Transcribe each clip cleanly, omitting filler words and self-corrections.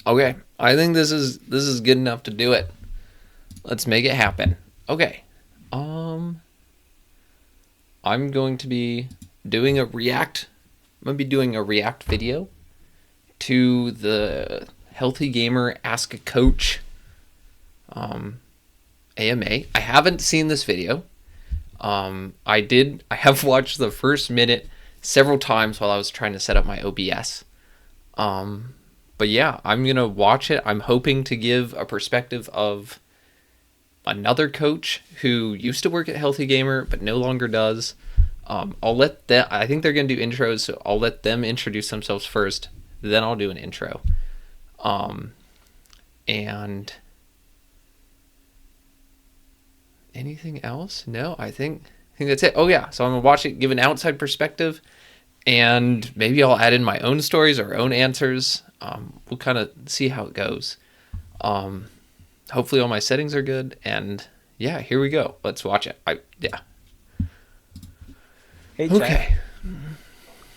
Okay, I think this is good enough to do it. Let's make it happen. Okay. Um, I'm going to be doing a React. I'm gonna be doing a React video to the Healthy Gamer Ask a Coach AMA. I haven't seen this video. I did. I have watched the first minute several times while I was trying to set up my OBS. But yeah, I'm gonna watch it. I'm hoping to give a perspective of another coach who used to work at Healthy Gamer but no longer does. I'll let them. I think they're gonna do intros, so I'll let them introduce themselves first. Then I'll do an intro. And anything else? No, I think that's it. Oh yeah, so I'm gonna watch it, give an outside perspective, and maybe I'll add in my own stories or own answers. We'll kind of see how it goes. Hopefully all my settings are good, and yeah, here we go. Let's watch it. Yeah. Hey, chat. Okay.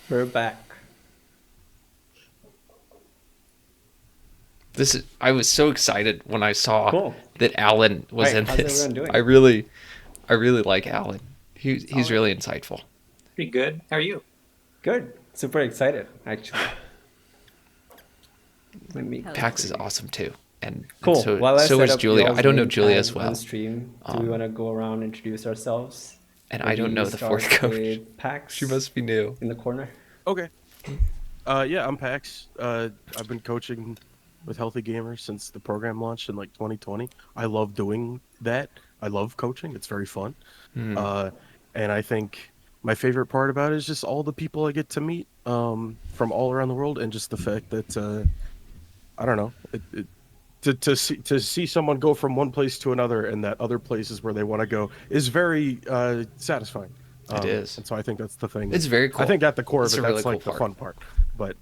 We're back. I was so excited when I saw Cool. that Alan was Alright, in how's this. everyone doing? I really like Alan. He's really insightful. Pretty good. How are you? Good. Super excited, actually. Let me Pax is awesome too, and Cool. so While I so set is up Julia. y'all's I don't know name Julia tag as well, on stream, do we want to go around and introduce ourselves? and I don't know Maybe the fourth start coach. with Pax She must be new. in the corner. Okay. Yeah, I'm Pax. I've been coaching with Healthy Gamers since the program launched in like 2020. I love doing that. I love coaching. It's very fun. And I think my favorite part about it is just all the people I get to meet from all around the world, and just the fact that I don't know, to see someone go from one place to another, and that other places where they want to go is very satisfying. It is. And so I think that's the thing. It's very cool. I think at the core It's of a it, really that's like cool the part. fun part. But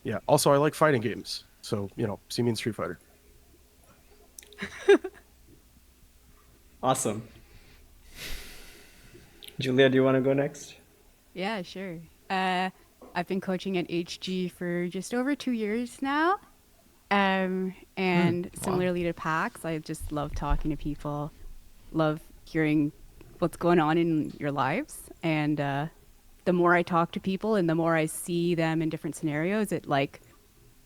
yeah. Also, I like fighting games. So see me in Street Fighter. Awesome. Julia, do you want to go next? Yeah, sure. I've been coaching at HG for just over 2 years now. And similarly to Pax, I just love talking to people, love hearing what's going on in your lives. And the more I talk to people and the more I see them in different scenarios, it like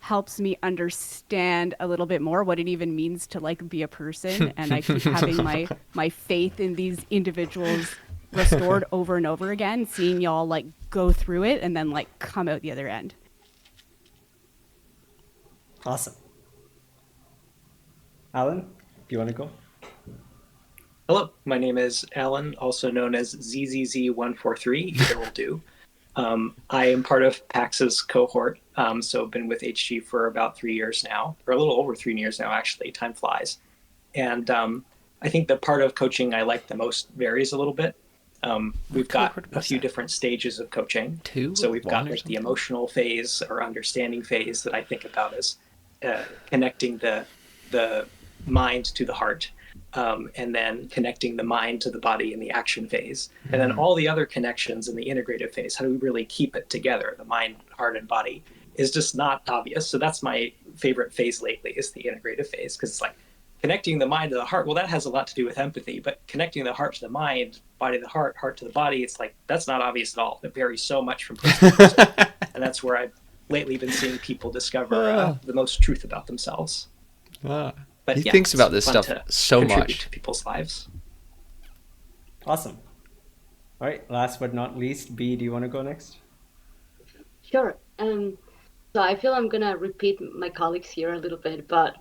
helps me understand a little bit more what it even means to like be a person. And I keep having my faith in these individuals restored over and over again, seeing y'all like go through it and then like come out the other end. Awesome. Alan, do you want to go? Hello, my name is Alan, also known as ZZZ143. Either will do. I am part of PAX's cohort, so I've been with HG for about 3 years now, or a little over 3 years now, actually. Time flies. And I think the part of coaching I like the most varies a little bit. We've got a few different stages of coaching. So we've got like the emotional phase or understanding phase that I think about as connecting the mind to the heart, and then connecting the mind to the body in the action phase, and then all the other connections in the integrative phase. How do we really keep it together? The mind, heart, and body is just not obvious. So that's my favorite phase lately, is the integrative phase, because it's like connecting the mind to the heart. Well, that has a lot to do with empathy, but connecting the heart to the mind, body to the heart, heart to the body, it's like that's not obvious at all. It varies so much from person to person, and that's where I've lately been seeing people discover the most truth about themselves. But He yeah, thinks about it's this fun stuff to so contribute much. to people's lives. Awesome. All right, last but not least, B, do you want to go next? Sure. So I feel I'm gonna repeat my colleagues here a little bit, but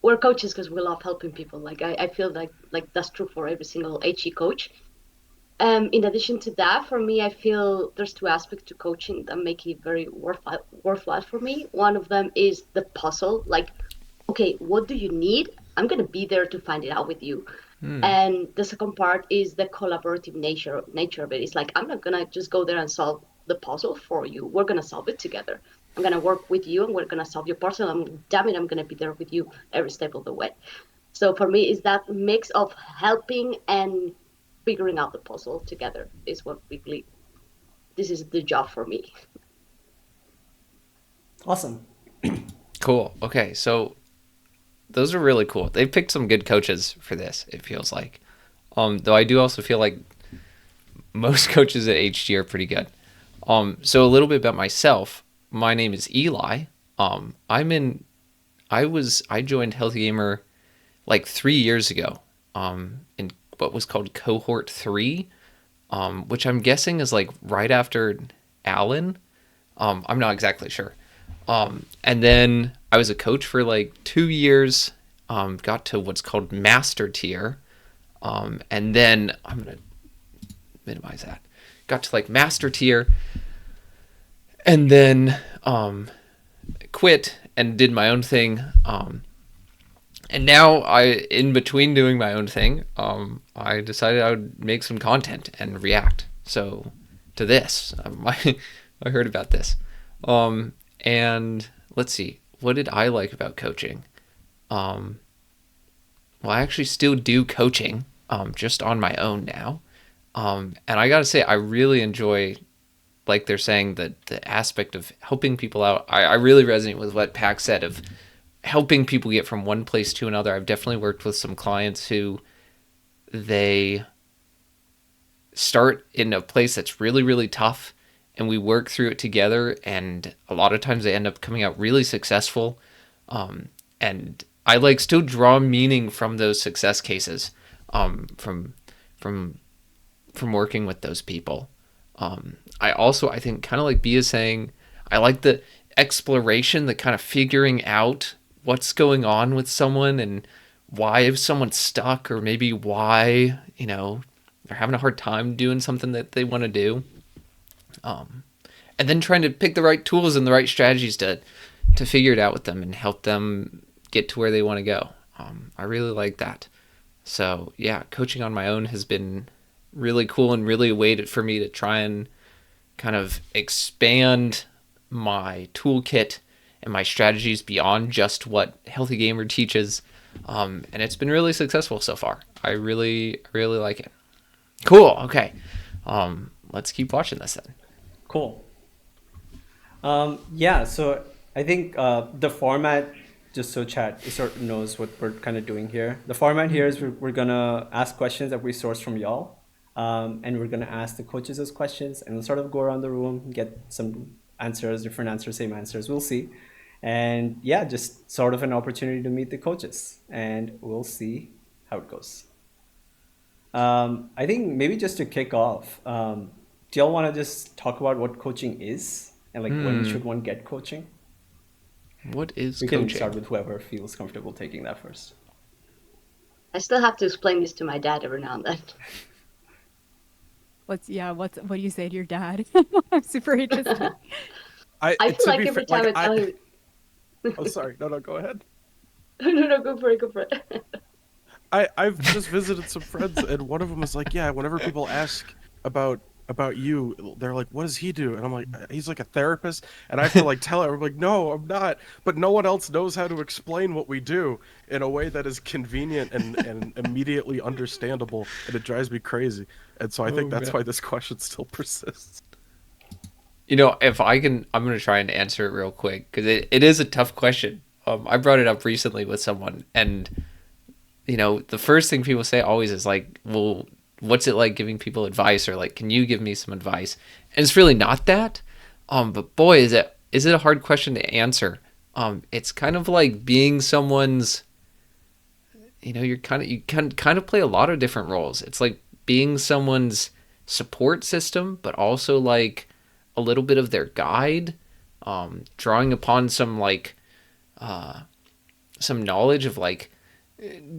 we're coaches because we love helping people. Like I feel like that's true for every single HE coach. In addition to that, for me, I feel there's two aspects to coaching that make it very worthwhile for me. One of them is the puzzle. Like, okay, what do you need? I'm gonna be there to find it out with you. And the second part is the collaborative nature of it. It's like I'm not gonna just go there and solve the puzzle for you. We're gonna solve it together. I'm gonna work with you, and we're gonna solve your puzzle. Damn it, I'm gonna be there with you every step of the way. So for me, is that mix of helping and figuring out the puzzle together is what really, this is the job for me. Awesome. Cool. Okay, so those are really cool. They picked some good coaches for this, it feels like. Though I do also feel like most coaches at HG are pretty good. So a little bit about myself. My name is Eli. I joined Healthy Gamer like 3 years ago. In what was called Cohort 3, which I'm guessing is like right after Alan. I'm not exactly sure. And then I was a coach for like 2 years. Got to what's called Master Tier. And then I'm gonna minimize that. Got to like Master Tier, and then quit and did my own thing. And now in between doing my own thing, I decided I would make some content and react. So to this, I heard about this. And let's see, what did I like about coaching? Well, I actually still do coaching, just on my own now. And I gotta say, I really enjoy, like they're saying, the aspect of helping people out. I really resonate with what Pax said of helping people get from one place to another. I've definitely worked with some clients who they start in a place that's really, really tough, and we work through it together, and a lot of times they end up coming out really successful. And I like still draw meaning from those success cases, from working with those people. I think kind of like Bea is saying, I like the exploration, the kind of figuring out what's going on with someone and why if someone's stuck, or maybe why, they're having a hard time doing something that they want to do. And then trying to pick the right tools and the right strategies to figure it out with them and help them get to where they want to go. I really like that. So yeah, coaching on my own has been really cool and really a way for me to try and kind of expand my toolkit and my strategies beyond just what Healthy Gamer teaches. And it's been really successful so far. I really, really like it. Cool. Okay. Let's keep watching this then. Cool. Yeah, so I think the format, just so chat sort of knows what we're kind of doing here. The format here is we're going to ask questions that we source from y'all. And we're going to ask the coaches those questions, and we'll sort of go around the room, get some answers, different answers, same answers. We'll see. And yeah, just sort of an opportunity to meet the coaches, and we'll see how it goes. I think maybe just to kick off, do y'all want to just talk about what coaching is and like when should one get coaching? What is We coaching? can start with whoever feels comfortable taking that first. I still have to explain this to my dad every now and then. What do you say to your dad? I'm super interested. I feel like every time I tell him. Oh, sorry. No, go ahead. No, go for it. I've just visited some friends, and one of them was like, yeah, whenever people ask about you, they're like, what does he do? And I'm like, he's like a therapist. And I have to like tell her, I'm like, no, I'm not. But no one else knows how to explain what we do in a way that is convenient and immediately understandable. And it drives me crazy. And so I think that's why this question still persists. If I can, I'm going to try and answer it real quick, because it is a tough question. I brought it up recently with someone, and the first thing people say always is like, well, what's it like giving people advice, or like, can you give me some advice? And it's really not that. But boy, is it a hard question to answer. It's kind of like being someone's, you can kind of play a lot of different roles. It's like being someone's support system, but also like a little bit of their guide, drawing upon some like some knowledge of like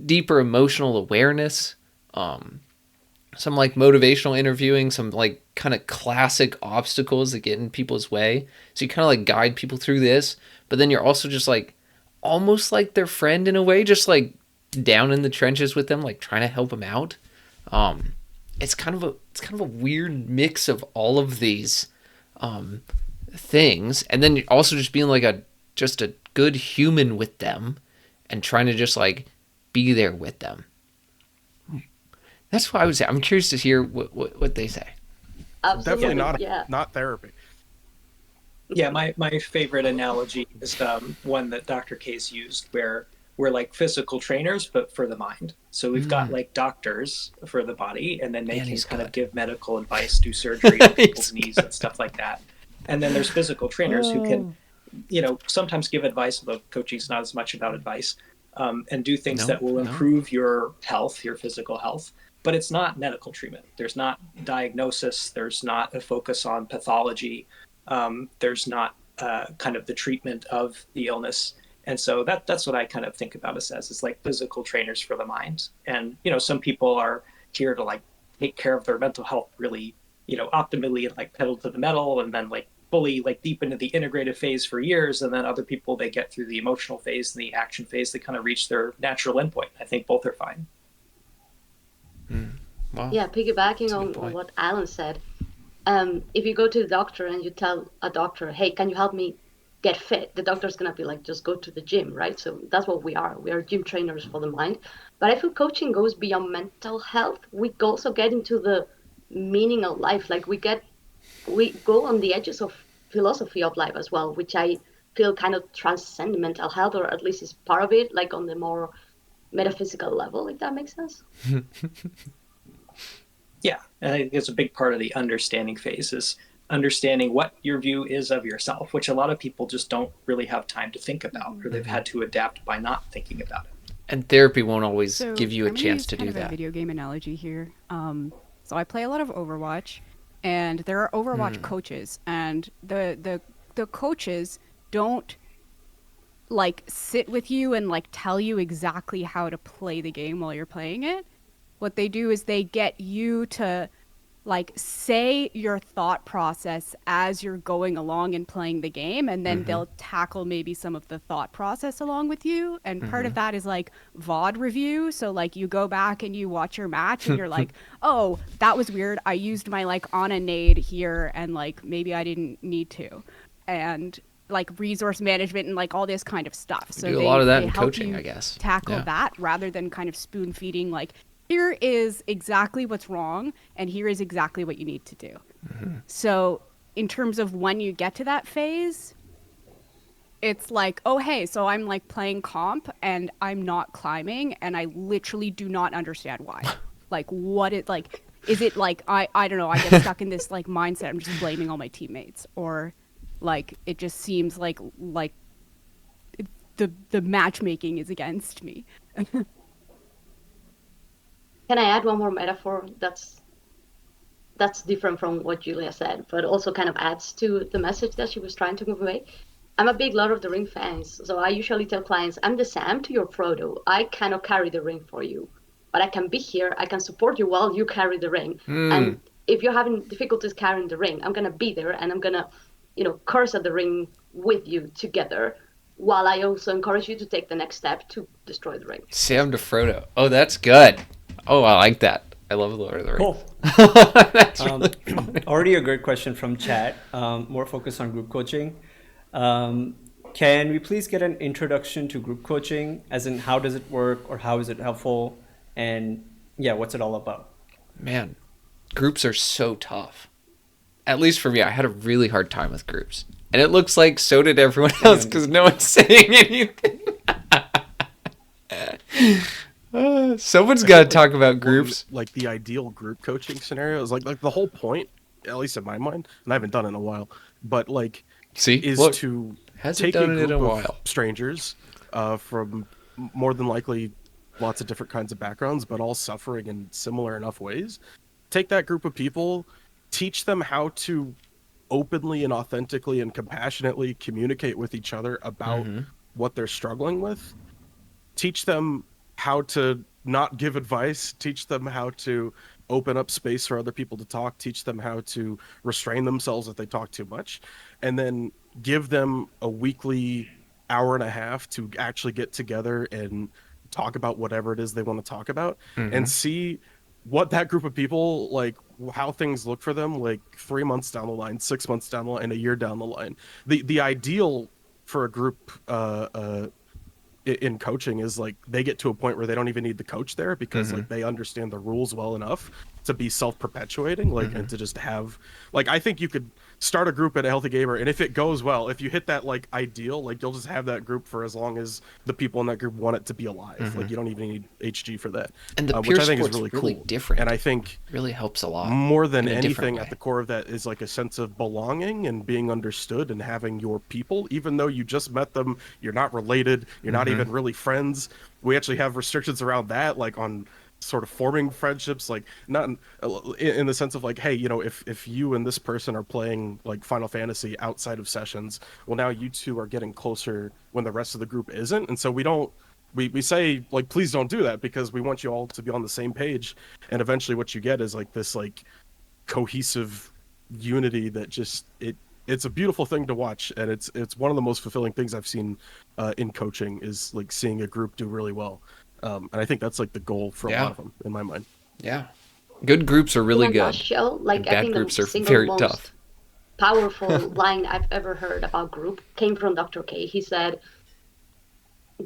deeper emotional awareness, some like motivational interviewing, some like kind of classic obstacles that get in people's way. So you kind of like guide people through this, but then you're also just like almost like their friend in a way, just like down in the trenches with them, like trying to help them out. It's kind of a weird mix of all of these things, and then also just being like a good human with them and trying to just like be there with them. That's what I would say. I'm curious to hear what they say. Absolutely. Definitely not therapy. Yeah, my favorite analogy is one that Dr. Case used, where we're like physical trainers, but for the mind. So we've got like doctors for the body, and then they Man, can he's kind of good. give medical advice, do surgery on people's He's knees good. and stuff like that. And then there's physical trainers who can, sometimes give advice, although coaching's not as much about advice, and do things No, that will no. improve your health, your physical health. But it's not medical treatment. There's not diagnosis. There's not a focus on pathology. There's not kind of the treatment of the illness. And so that's what I kind of think about us as, is like physical trainers for the mind. And, some people are here to like take care of their mental health really, optimally, and like pedal to the metal, and then like fully like deep into the integrative phase for years. And then other people, they get through the emotional phase and the action phase, they kind of reach their natural endpoint. I think both are fine. Wow. Yeah, piggybacking That's a good on point. what Alan said, if you go to the doctor and you tell a doctor, hey, can you help me get fit? The doctor's going to be like, just go to the gym, right? So that's what we are. We are gym trainers for the mind. But I feel coaching goes beyond mental health. We also get into the meaning of life. Like we go on the edges of philosophy of life as well, which I feel kind of transcend mental health, or at least is part of it, like on the more metaphysical level, if that makes sense. Yeah, and I think it's a big part of the understanding phase, is understanding what your view is of yourself, which a lot of people just don't really have time to think about, or they've had to adapt by not thinking about it. And therapy won't always So give you a I'm gonna chance use to kind do of a that. video game analogy here. So I play a lot of Overwatch, and there are Overwatch coaches, and the coaches don't like sit with you and like tell you exactly how to play the game while you're playing it. What they do is they get you to like say your thought process as you're going along and playing the game, and then they'll tackle maybe some of the thought process along with you. And part of that is like VOD review. So like you go back and you watch your match and you're like, oh, that was weird, I used my like on a nade here and like maybe I didn't need to. And like resource management and like all this kind of stuff. So do a lot of that they in help coaching, you I guess. tackle Yeah. that rather than kind of spoon feeding like, here is exactly what's wrong and here is exactly what you need to do. So in terms of when you get to that phase, it's like, oh hey, so I'm like playing comp and I'm not climbing and I literally do not understand why. Like what it like, is it like I don't know, I get stuck in this like mindset, I'm just blaming all my teammates, or like it just seems like the matchmaking is against me. Can I add one more metaphor that's different from what Julia said, but also kind of adds to the message that she was trying to convey? I'm a big Lord of the Ring fan, so I usually tell clients, I'm the Sam to your Frodo. I cannot carry the ring for you, but I can be here. I can support you while you carry the ring. And if you're having difficulties carrying the ring, I'm gonna be there and I'm gonna, curse at the ring with you together, while I also encourage you to take the next step to destroy the ring. Sam to Frodo. Oh, that's good. Oh, I like that. I love Lord of the Rings. Cool. That's really funny. Already a great question from chat, more focused on group coaching. Can we please get an introduction to group coaching, as in how does it work or how is it helpful? And yeah, what's it all about? Man, groups are so tough. At least for me, I had a really hard time with groups. And it looks like so did everyone else because no one's saying anything. Someone's got to talk about groups. Like the ideal group coaching scenario is like the whole point, at least in my mind, and I haven't done it in a while, but like See, is look, to hasn't take done a it in group a of while. strangers from more than likely lots of different kinds of backgrounds, but all suffering in similar enough ways. Take that group of people, teach them how to openly and authentically and compassionately communicate with each other about what they're struggling with. Teach them how to not give advice, teach them how to open up space for other people to talk, teach them how to restrain themselves if they talk too much, and then give them a weekly hour and a half to actually get together and talk about whatever it is they want to talk about and see what that group of people, like how things look for them, like 3 months down the line, 6 months down the line, a year down the line. The ideal for a group in coaching is like they get to a point where they don't even need the coach there because like they understand the rules well enough to be self-perpetuating, like and to just have like, I think you could start a group at a Healthy Gamer, and if it goes well, if you hit that like ideal, like you'll just have that group for as long as the people in that group want it to be alive. Like you don't even need HG for that. And the peer which I think is sport's really really cool. different. And I think really helps a lot. more than in a different anything way. at the core of that is like a sense of belonging and being understood and having your people, even though you just met them, you're not related, you're not even really friends. We actually have restrictions around that, like on sort of forming friendships, like not in the sense of like, hey, you know, if you and this person are playing like Final Fantasy outside of sessions, well, now you two are getting closer when the rest of the group isn't. And so we say like, please don't do that, because we want you all to be on the same page. And eventually what you get is like this like cohesive unity that just it's a beautiful thing to watch, and it's one of the most fulfilling things I've seen in coaching, is like seeing a group do really well. And I think that's like the goal for a lot of them in my mind. Yeah. Good groups are really In a good. nutshell, like and I bad think groups the are single very most tough. powerful line I've ever heard about group came from Dr. K. He said,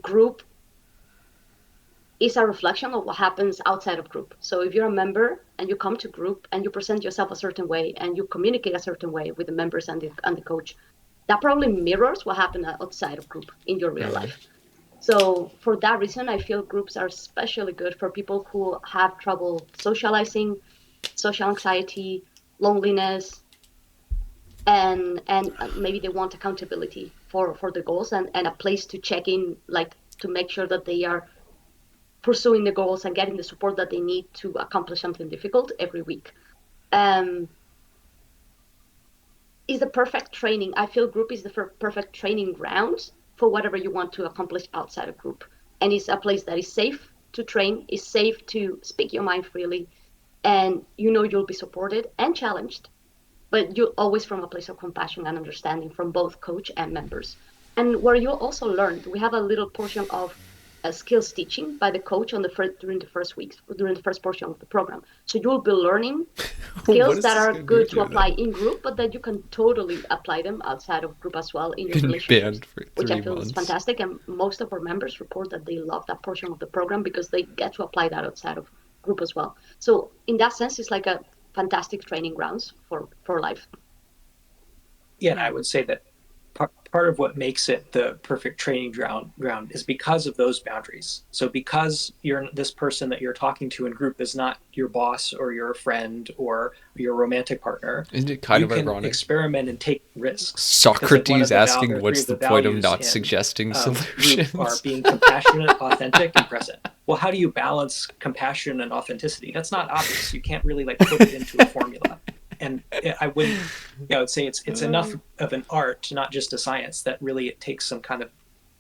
group is a reflection of what happens outside of group. So if you're a member and you come to group and you present yourself a certain way and you communicate a certain way with the members and the coach, that probably mirrors what happened outside of group in your real life. So for that reason, I feel groups are especially good for people who have trouble socializing, social anxiety, loneliness, and maybe they want accountability for the goals and a place to check in, like to make sure that they are pursuing the goals and getting the support that they need to accomplish something difficult every week. Is the perfect training. I feel group is the perfect training ground for whatever you want to accomplish outside of group. And it's a place that is safe to train, is safe to speak your mind freely, and you know you'll be supported and challenged, but you always from a place of compassion and understanding from both coach and members. And where you also learn, we have a little portion of skills teaching by the coach on during the first portion of the program. So you'll be learning skills that are good to apply in group, but that you can totally apply them outside of group as well in your relationships, which I feel is fantastic. And most of our members report that they love that portion of the program because they get to apply that outside of group as well. So in that sense, it's like a fantastic training grounds for life. Yeah, and I would say that part of what makes it the perfect training ground is because of those boundaries. So because this person that you're talking to in group is not your boss or your friend or your romantic partner, isn't it kind of you can ironic? Experiment and take risks. Socrates asking what's the point of not suggesting solutions? Group are being compassionate, authentic, and present. Well, how do you balance compassion and authenticity? That's not obvious. You can't really like put it into a formula. And I would say it's enough of an art, not just a science, that really it takes some kind of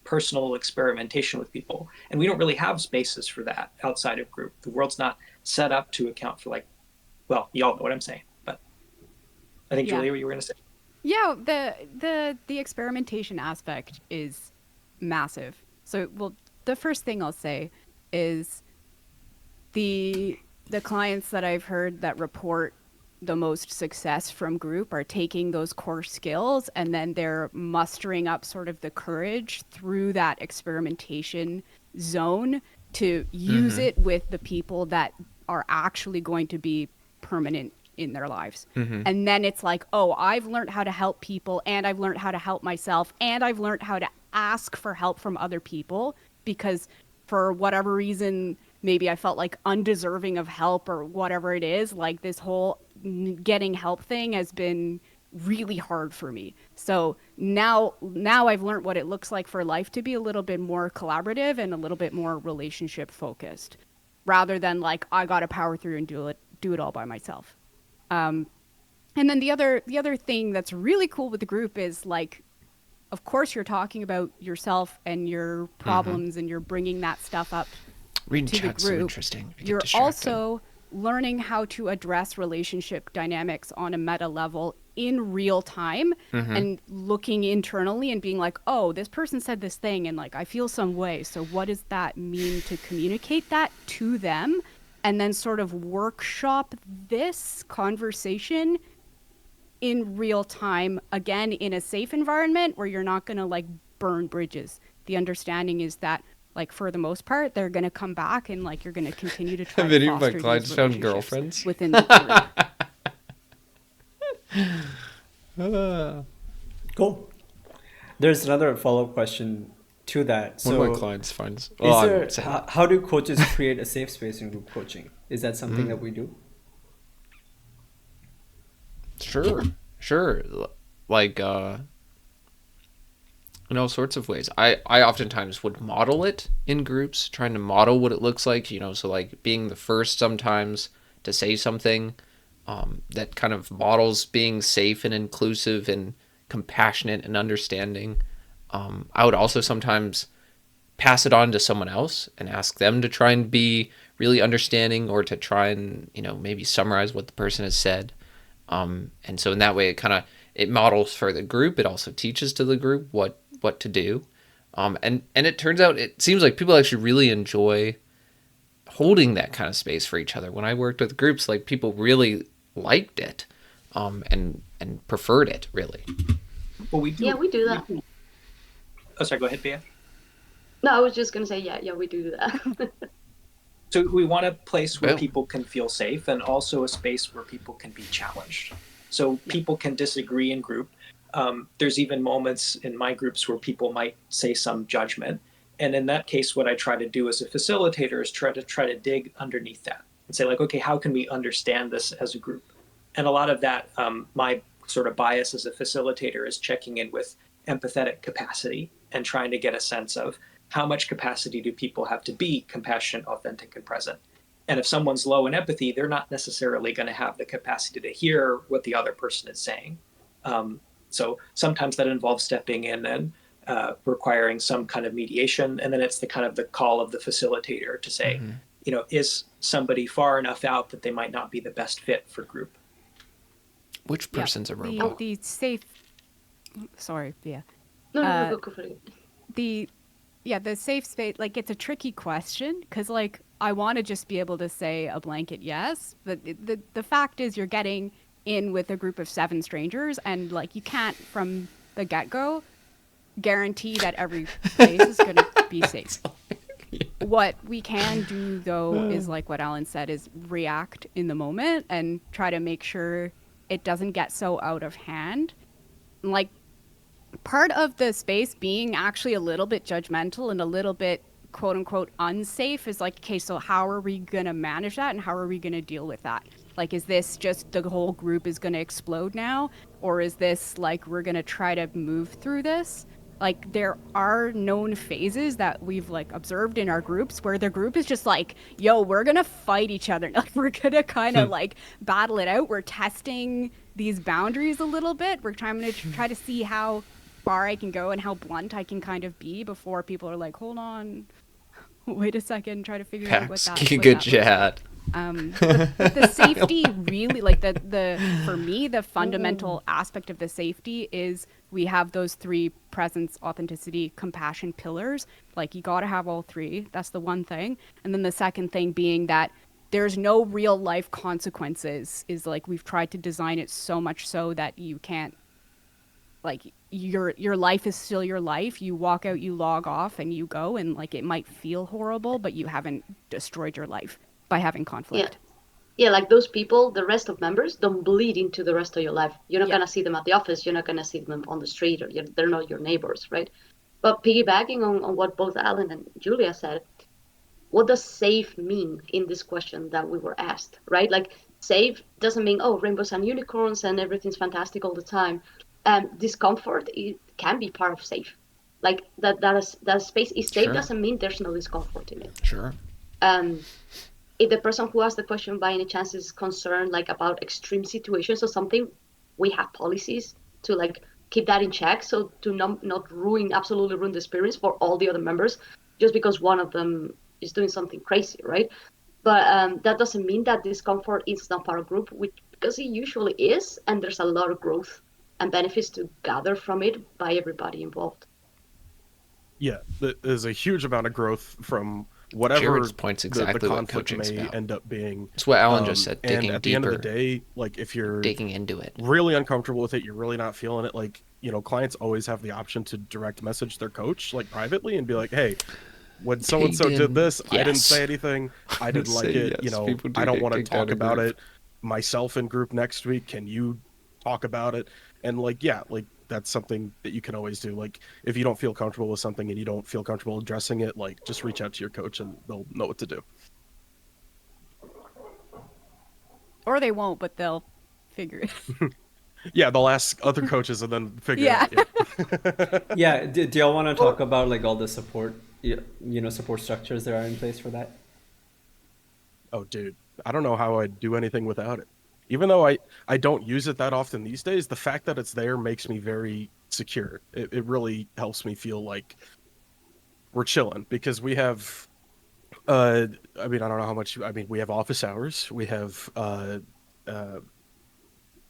personal experimentation with people. And we don't really have spaces for that outside of group. The world's not set up to account for y'all know what I'm saying. But I think, Julia, what you were going to say? Yeah, the experimentation aspect is massive. So, the first thing I'll say is the clients that I've heard that report the most success from group are taking those core skills and then they're mustering up sort of the courage through that experimentation zone to use it with the people that are actually going to be permanent in their lives. And then it's like, oh, I've learned how to help people, and I've learned how to help myself, and I've learned how to ask for help from other people, because for whatever reason, maybe I felt like undeserving of help or whatever it is. Like this whole getting help thing has been really hard for me. So now I've learned what it looks like for life to be a little bit more collaborative and a little bit more relationship focused, rather than like I got to power through and do it all by myself. And then the other thing that's really cool with the group is like, of course you're talking about yourself and your problems and you're bringing that stuff up Reading to chat's the group. so interesting. You're also learning how to address relationship dynamics on a meta level in real time and looking internally and being like, oh, this person said this thing and like I feel some way. So what does that mean to communicate that to them? And then sort of workshop this conversation in real time, again, in a safe environment where you're not going to like burn bridges. The understanding is that, like, for the most part, they're going to come back and like you're going to continue to try Have to any of my foster clients these found relationships girlfriends? within the group. Cool. There's another follow-up question to that. One of my So, clients finds. is Well, there, I'm saying, how do coaches create a safe space in group coaching? Is that something that we do? sure. Like, in all sorts of ways. I oftentimes would model it in groups, trying to model what it looks like, so like being the first sometimes to say something that kind of models being safe and inclusive and compassionate and understanding. I would also sometimes pass it on to someone else and ask them to try and be really understanding or to try and, maybe summarize what the person has said. And so in that way, it models for the group. It also teaches to the group what to do. And it turns out, it seems like people actually really enjoy holding that kind of space for each other. When I worked with groups, like people really liked it, and preferred it really. Well, we do. Yeah, we do that. Oh, sorry. Go ahead, Bea. No, I was just gonna say, yeah, we do that. So we want a place where Well. people can feel safe and also a space where people can be challenged. So people can disagree in group. There's even moments in my groups where people might say some judgment. And in that case, what I try to do as a facilitator is try to dig underneath that and say, like, okay, how can we understand this as a group? And a lot of that, my sort of bias as a facilitator is checking in with empathetic capacity and trying to get a sense of how much capacity do people have to be compassionate, authentic, and present. And if someone's low in empathy, they're not necessarily going to have the capacity to hear what the other person is saying. So sometimes that involves stepping in and requiring some kind of mediation. And then it's the kind of the call of the facilitator to say, is somebody far enough out that they might not be the best fit for group? Which Yeah, person's a robot? the safe. Sorry, yeah. No, go for it. The safe space, like, it's a tricky question because, like, I want to just be able to say a blanket yes, but the fact is you're getting in with a group of 7 strangers, and, like, you can't from the get-go guarantee that every place is going to be safe. What we can do, though, is like what Alan said, is react in the moment and try to make sure it doesn't get so out of hand. Like, part of the space being actually a little bit judgmental and a little bit quote unquote unsafe is like, okay, so how are we going to manage that and how are we going to deal with that? Like, is this just the whole group is going to explode now? Or is this like, we're going to try to move through this? Like, there are known phases that we've like observed in our groups where the group is just like, yo, we're going to fight each other. Like, we're going to kind of like battle it out. We're testing these boundaries a little bit. We're trying to try to see how far I can go and how blunt I can kind of be before people are like, hold on, wait a second, try to figure out what Pax, that good looks like. chat. The safety really, like, the for me, the fundamental aspect of the safety is we have those 3 presence, authenticity, compassion pillars. Like, you got to have all 3. That's the one thing. And then the second thing being that there's no real life consequences, is like, we've tried to design it so much so that you can't, like, your life is still your life. You walk out, you log off, and you go, and like, it might feel horrible, but you haven't destroyed your life by having conflict. Yeah, like those people, the rest of members don't bleed into the rest of your life. You're not gonna see them at the office. You're not gonna see them on the street, or they're not your neighbors, right? But piggybacking on what both Alan and Julia said, what does safe mean in this question that we were asked, right? Like, safe doesn't mean, oh, rainbows and unicorns and everything's fantastic all the time. Discomfort, it can be part of safe. Like, that space is safe. Sure. Doesn't mean there's no discomfort in it. Sure. If the person who asked the question by any chance is concerned, like, about extreme situations or something, we have policies to, like, keep that in check, so to not absolutely ruin the experience for all the other members just because one of them is doing something crazy, right? But that doesn't mean that discomfort is not part of group, because it usually is, and there's a lot of growth and benefits to gather from it by everybody involved. Yeah, there's a huge amount of growth from whatever Jared's point's exactly the what conflict coaching's may about. end up being. It's what Alan just said, and digging at the deeper, end of the day, like, if you're digging into it. really uncomfortable with it, you're really not feeling it, like, clients always have the option to direct message their coach, like, privately, and be like, hey, when so-and-so Dig in. did this, I didn't Yes. say anything, I didn't like Say it, yes. People do I don't dig want to down talk in about group. it myself in group next week, can you talk about it? And like, yeah, like that's something that you can always do. Like if you don't feel comfortable with something and you don't feel comfortable addressing it, like just reach out to your coach and they'll know what to do. Or they won't, but they'll figure it. Yeah, they'll ask other coaches and then figure Yeah. it out. Yeah. Do y'all want to talk about like all the support, support structures that are in place for that? Oh, dude, I don't know how I'd do anything without it. Even though I don't use it that often these days, the fact that it's there makes me very secure. It really helps me feel like we're chilling because we have, I mean, I don't know how much, I mean, we have office hours. We have,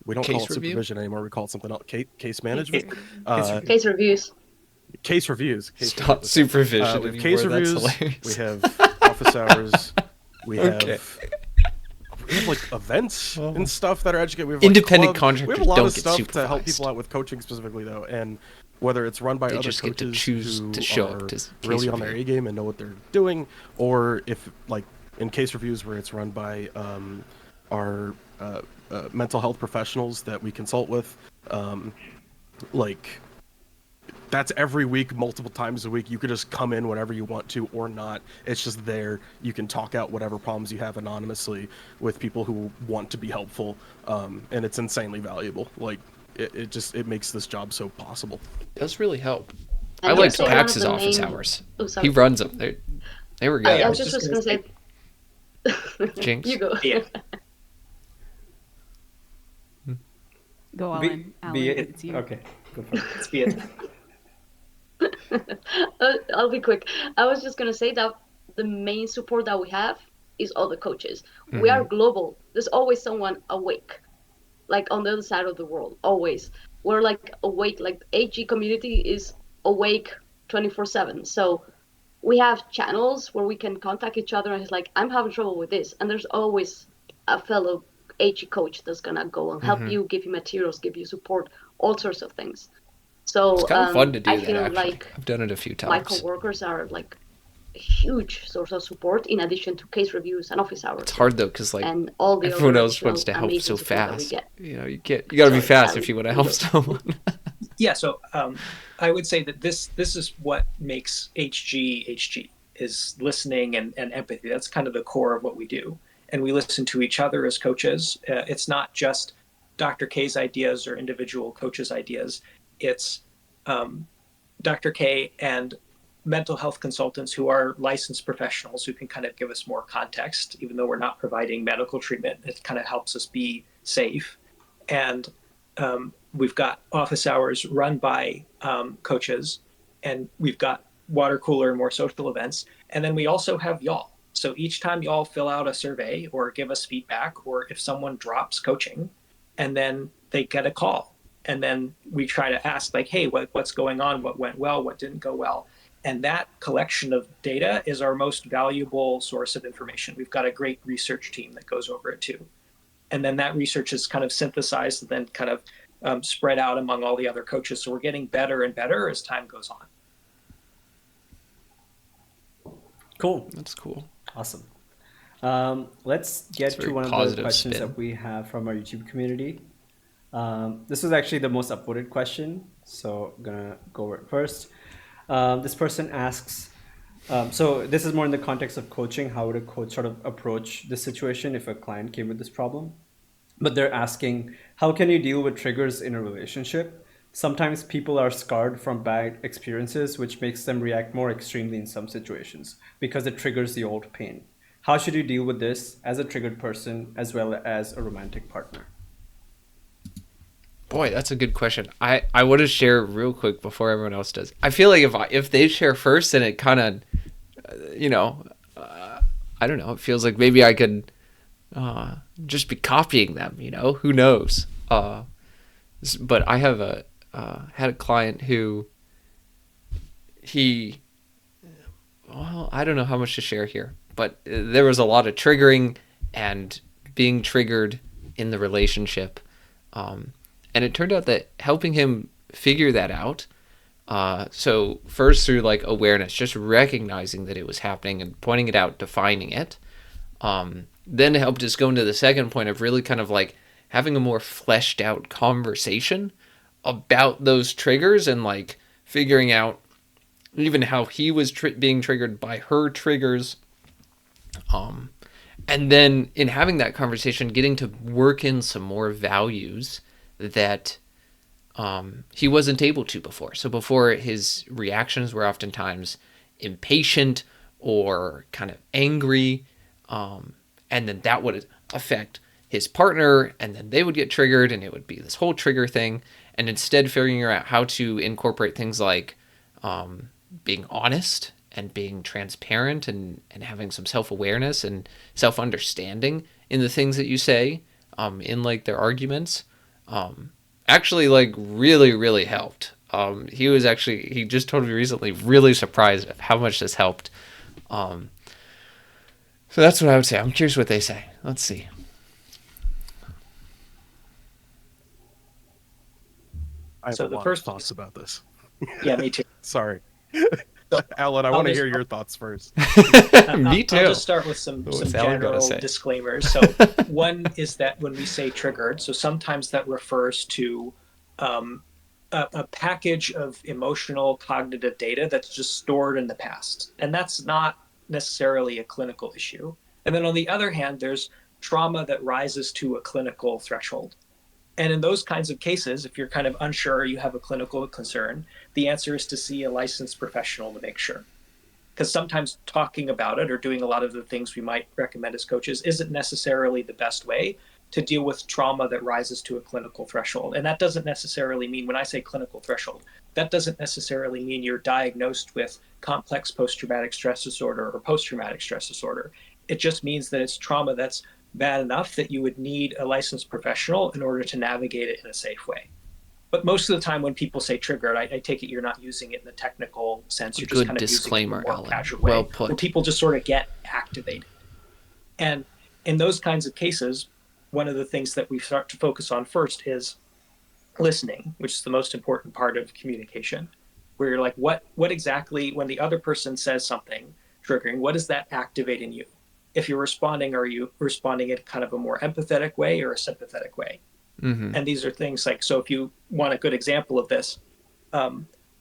we don't Case call it review? supervision anymore. We call it something else, case management, Case reviews. case reviews. It's not supervision We have anymore. case That's reviews. hilarious. We have office hours. We Okay. have like events and stuff that are educated. We have Independent clubs. We have a contractors lot don't of get stuff to help supervised. people out with coaching specifically, though, and whether it's run by They other just get to coaches choose who to show are up to case really on their review. A game and know what they're doing, or if like in case reviews where it's run by our mental health professionals that we consult with, like. That's every week, multiple times a week. You could just come in whenever you want to or not. It's just there. You can talk out whatever problems you have anonymously with people who want to be helpful. And it's insanely valuable. Like, it makes this job so possible. It does really help. And I I'd liked say one of Pax's the office main- hours. Oh, sorry. He runs them. They were good. I I was was just just gonna gonna say. Jinx? You go. Yeah. Go Be- Alan. Alan, be it- it's you. Okay, go for it. Let's be it. I'll be quick. I was just gonna say that the main support that we have is all the coaches. We are global. There's always someone awake, like on the other side of the world. Always, we're like awake. Like the HG community is awake 24/7. So we have channels where we can contact each other, and it's like I'm having trouble with this, and there's always a fellow HG coach that's gonna go and help you, give you materials, give you support, all sorts of things. So It's kind of fun to do I that, feel actually. like I've done it a few my times. coworkers are like a huge source of support in addition to case reviews and office hours It's hard, though, because, like, and all the everyone other else wants to additional help amazing so support that we fast. get. You know, you gotta be Sorry, fast if you want to you help go. someone. Yeah, so I would say that this is what makes HG is listening and empathy. That's kind of the core of what we do, and we listen to each other as coaches. It's not just Dr. K's ideas or individual coaches' ideas. It's Dr. K and mental health consultants who are licensed professionals who can kind of give us more context, even though we're not providing medical treatment. It kind of helps us be safe, and we've got office hours run by coaches, and we've got water cooler and more social events. And then we also have y'all. So each time y'all fill out a survey or give us feedback, or if someone drops coaching, and then they get a call, and then we try to ask like, hey, what's going on? What went well? What didn't go well? And that collection of data is our most valuable source of information. We've got a great research team that goes over it too. And then that research is kind of synthesized and then kind of spread out among all the other coaches. So we're getting better and better as time goes on. Cool. That's cool. Awesome. Let's get It's a to very one of the positive questions spin. that we have from our YouTube community. This was actually the most upvoted question, so I'm gonna go over it first. This person asks, so this is more in the context of coaching. How would a coach sort of approach this situation if a client came with this problem? But they're asking, how can you deal with triggers in a relationship? Sometimes people are scarred from bad experiences, which makes them react more extremely in some situations because it triggers the old pain. How should you deal with this as a triggered person as well as a romantic partner? Boy, that's a good question. I want to share real quick before everyone else does. I feel like if they share first, then it kind of, I don't know. It feels like maybe I could just be copying them. Who knows? But I have had a client who I don't know how much to share here, but there was a lot of triggering and being triggered in the relationship. And it turned out that helping him figure that out, so first through like awareness, just recognizing that it was happening and pointing it out, defining it, then helped us go into the second point of really kind of like having a more fleshed out conversation about those triggers and like figuring out even how he was being triggered by her triggers. And then in having that conversation, getting to work in some more values that he wasn't able to before. So before, his reactions were oftentimes impatient or kind of angry, and then that would affect his partner, and then they would get triggered, and it would be this whole trigger thing. And instead, figuring out how to incorporate things like being honest and being transparent and having some self-awareness and self-understanding in the things that you say in like their arguments actually like really helped. He just told me recently, really surprised at how much this helped. So that's what I would say. I'm curious what they say. Let's see. I have So a the lot first- of thoughts about this. Yeah, me too. Sorry. Alan, I want to hear your thoughts first. Me too. I'll just start with some What's Alan gotta general say? disclaimers. So one is that when we say triggered, so sometimes that refers to a package of emotional cognitive data that's just stored in the past. And that's not necessarily a clinical issue. And then on the other hand, there's trauma that rises to a clinical threshold. And in those kinds of cases, if you're kind of unsure, you have a clinical concern, the answer is to see a licensed professional to make sure. Because sometimes talking about it or doing a lot of the things we might recommend as coaches isn't necessarily the best way to deal with trauma that rises to a clinical threshold. And that doesn't necessarily mean, when I say clinical threshold, that doesn't necessarily mean you're diagnosed with complex post-traumatic stress disorder or post-traumatic stress disorder. It just means that it's trauma that's bad enough that you would need a licensed professional in order to navigate it in a safe way. But most of the time when people say triggered, I take it you're not using it in the technical sense. You're just Good kind of disclaimer, using it in a more Alan. casual way, Well put. where people just sort of get activated. And in those kinds of cases, one of the things that we start to focus on first is listening, which is the most important part of communication, where you're like, what exactly, when the other person says something triggering, what does that activate in you? If you're responding, are you responding in kind of a more empathetic way or a sympathetic way? Mm-hmm. And these are things like, so if you want a good example of this,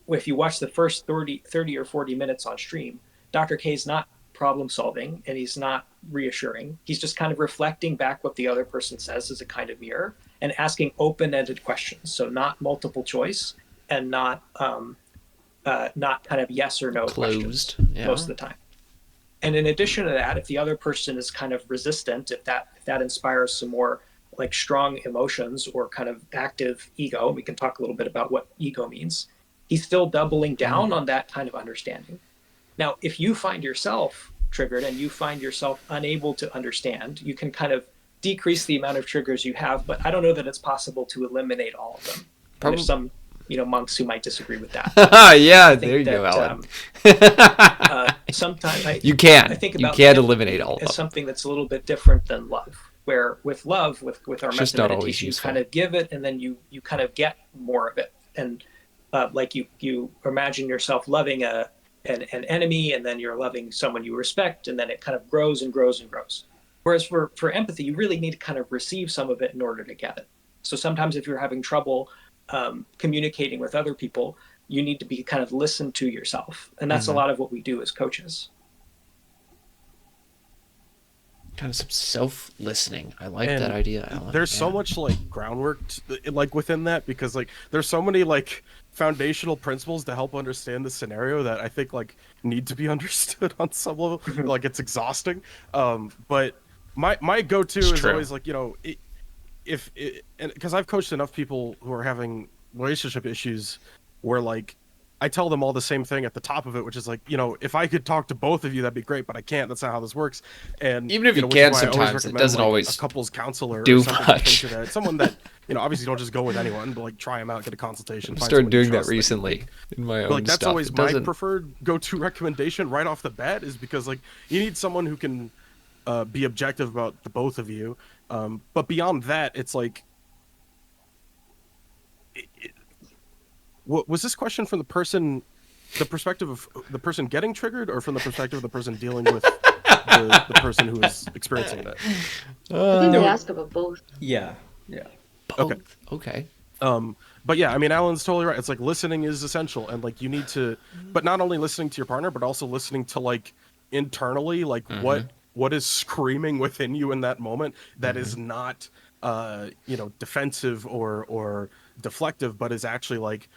if you watch the first 30 or 40 minutes on stream, Dr. K is not problem solving and he's not reassuring. He's just kind of reflecting back what the other person says as a kind of mirror and asking open-ended questions. So not multiple choice and not kind of yes or no Closed, questions yeah. most of the time. And in addition to that, if the other person is kind of resistant, if that inspires some more like strong emotions or kind of active ego, we can talk a little bit about what ego means, he's still doubling down on that kind of understanding. Now, if you find yourself triggered and you find yourself unable to understand, you can kind of decrease the amount of triggers you have, but I don't know that it's possible to eliminate all of them. And there's some monks who might disagree with that. Yeah, there you go, Alan. Sometimes you can't. I think You about can't it eliminate all of them. as something that's a little bit different than love. Where with love, with our It's just method not always meditation, you useful. kind of give it, and then you kind of get more of it. And like you imagine yourself loving an enemy, and then you're loving someone you respect, and then it kind of grows and grows and grows. Whereas for empathy, you really need to kind of receive some of it in order to get it. So sometimes if you're having trouble communicating with other people, you need to be kind of listen to yourself. And that's a lot of what we do as coaches. Kind of some self-listening. I like And that idea, Alan. There's so Yeah. much like groundwork like within that, because like there's so many like foundational principles to help understand the scenario that I think like need to be understood on some level. Like it's exhausting. But my go-to It's is true. always like, because I've coached enough people who are having relationship issues where like I tell them all the same thing at the top of it, which is like, if I could talk to both of you, that'd be great, but I can't. That's not how this works. And Even if you which is can why I always sometimes, it recommend, doesn't like, always a couples counselor do or something much. to that. Someone that obviously don't just go with anyone, but like try them out, get a consultation. I find started someone you doing that trust recently in my own but like that's stuff. always It my doesn't- preferred go-to recommendation right off the bat, is because like you need someone who can be objective about the both of you. But beyond that, it's like, what was this question from the perspective of the person getting triggered, or from the perspective of the person dealing with the person who is experiencing that? I think they ask about both. Yeah. Both. Okay. But yeah, I mean, Alan's totally right. It's like listening is essential, and like you need to, but not only listening to your partner, but also listening to like internally, like what is screaming within you in that moment that is not, defensive or deflective, but is actually like,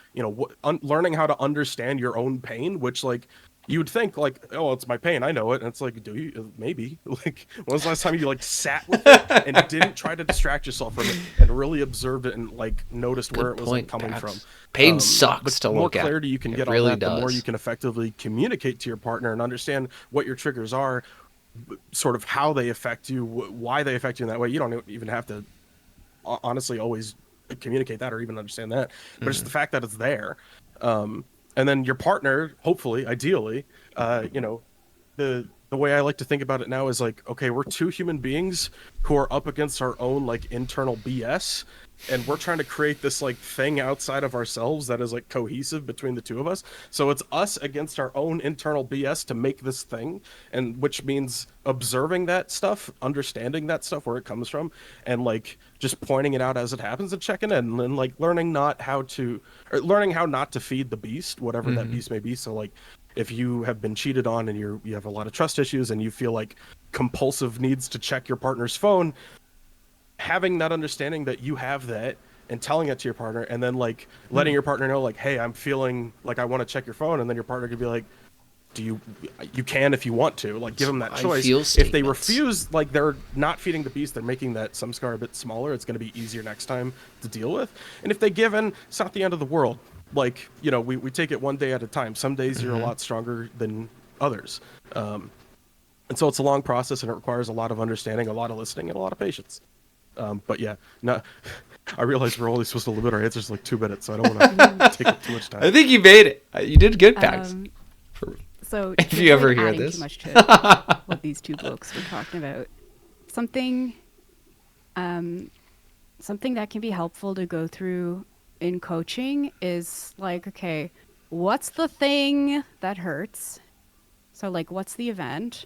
learning how to understand your own pain, which like you would think like, oh, it's my pain, I know it, and it's like, do you? Maybe. Like, when was the last time you like sat with it and didn't try to distract yourself from it and really observed it and like noticed where it was like coming Pax. from? Pain sucks The to more look at. clarity you can It get really on that, the more does. you can effectively communicate to your partner and understand what your triggers are, sort of how they affect you, why they affect you in that way. You don't even have to honestly always communicate that or even understand that, but it's the fact that it's there. And then your partner, hopefully, ideally, the way I like to think about it now is like, okay, we're two human beings who are up against our own like internal BS, and we're trying to create this like thing outside of ourselves that is like cohesive between the two of us. So it's us against our own internal BS to make this thing, and which means observing that stuff, understanding that stuff where it comes from, and like just pointing it out as it happens and checking in, and then like learning how not to feed the beast, whatever that beast may be. So like if you have been cheated on and you have a lot of trust issues and you feel like compulsive needs to check your partner's phone, having that understanding that you have that and telling it to your partner, and then like letting your partner know like, hey, I'm feeling like I want to check your phone, and then your partner could be like, you can if you want to, like give them that I choice. feel If they statements. refuse, like they're not feeding the beast, they're making that some scar a bit smaller. It's going to be easier next time to deal with. And if they give in, it's not the end of the world. Like, we take it one day at a time. Some days you're a lot stronger than others. And so it's a long process, and it requires a lot of understanding, a lot of listening, and a lot of patience. But yeah, I realize we're only supposed to limit our answers to like 2 minutes, so I don't want to take up too much time. I think you made it. You did good, Pax. So If to you ever avoid hear adding this. too much to what these two blokes were talking about, something that can be helpful to go through in coaching is like, okay, what's the thing that hurts? So like, what's the event?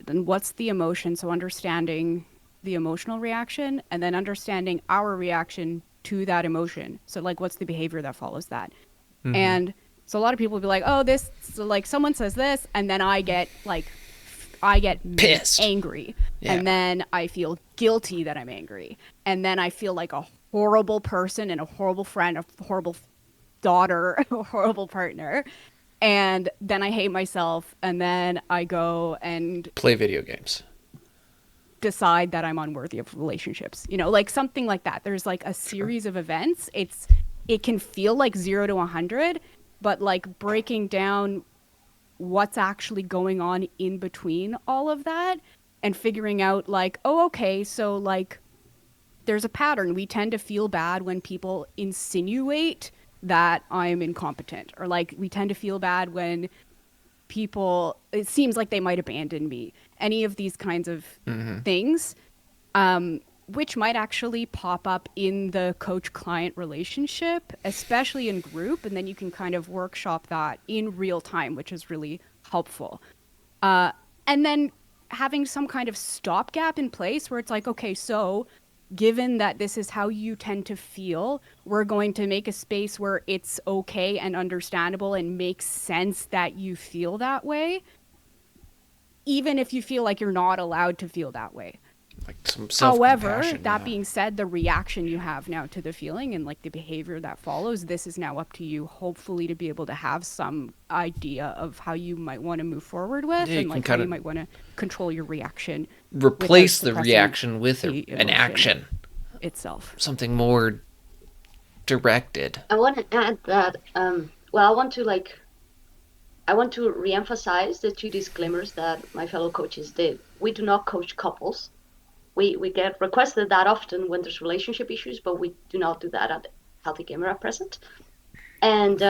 Then what's the emotion? So understanding the emotional reaction, and then understanding our reaction to that emotion. So like, what's the behavior that follows that? And so a lot of people will be like, oh, this, so like someone says this, and then I get Pissed. angry. Yeah. And then I feel guilty that I'm angry. And then I feel like a horrible person and a horrible friend, a horrible daughter, a horrible partner. And then I hate myself. And then I go and Play video games. decide that I'm unworthy of relationships, like something like that. There's like a series of events. It can feel like 0 to 100, but like breaking down what's actually going on in between all of that and figuring out like, oh, okay, so like there's a pattern. We tend to feel bad when people insinuate that I'm incompetent, or like we tend to feel bad when it seems like they might abandon me. Any of these kinds of things, which might actually pop up in the coach-client relationship, especially in group, and then you can kind of workshop that in real time, which is really helpful. And then having some kind of stopgap in place where it's like, okay, so given that this is how you tend to feel, we're going to make a space where it's okay and understandable and makes sense that you feel that way, even if you feel like you're not allowed to feel that way. Like some However, self-compassion, that yeah. being said, the reaction you have now to the feeling and like the behavior that follows, this is now up to you, hopefully, to be able to have some idea of how you might want to move forward with, Yeah, you and can like how you kinda might want to control your reaction. Replace without the suppressing reaction with the an emotion action. itself. Something more directed. I want to add that. Well, I want to reemphasize the two disclaimers that my fellow coaches did. We do not coach couples. We get requested that often when there's relationship issues, but we do not do that at Healthy Gamer at present. And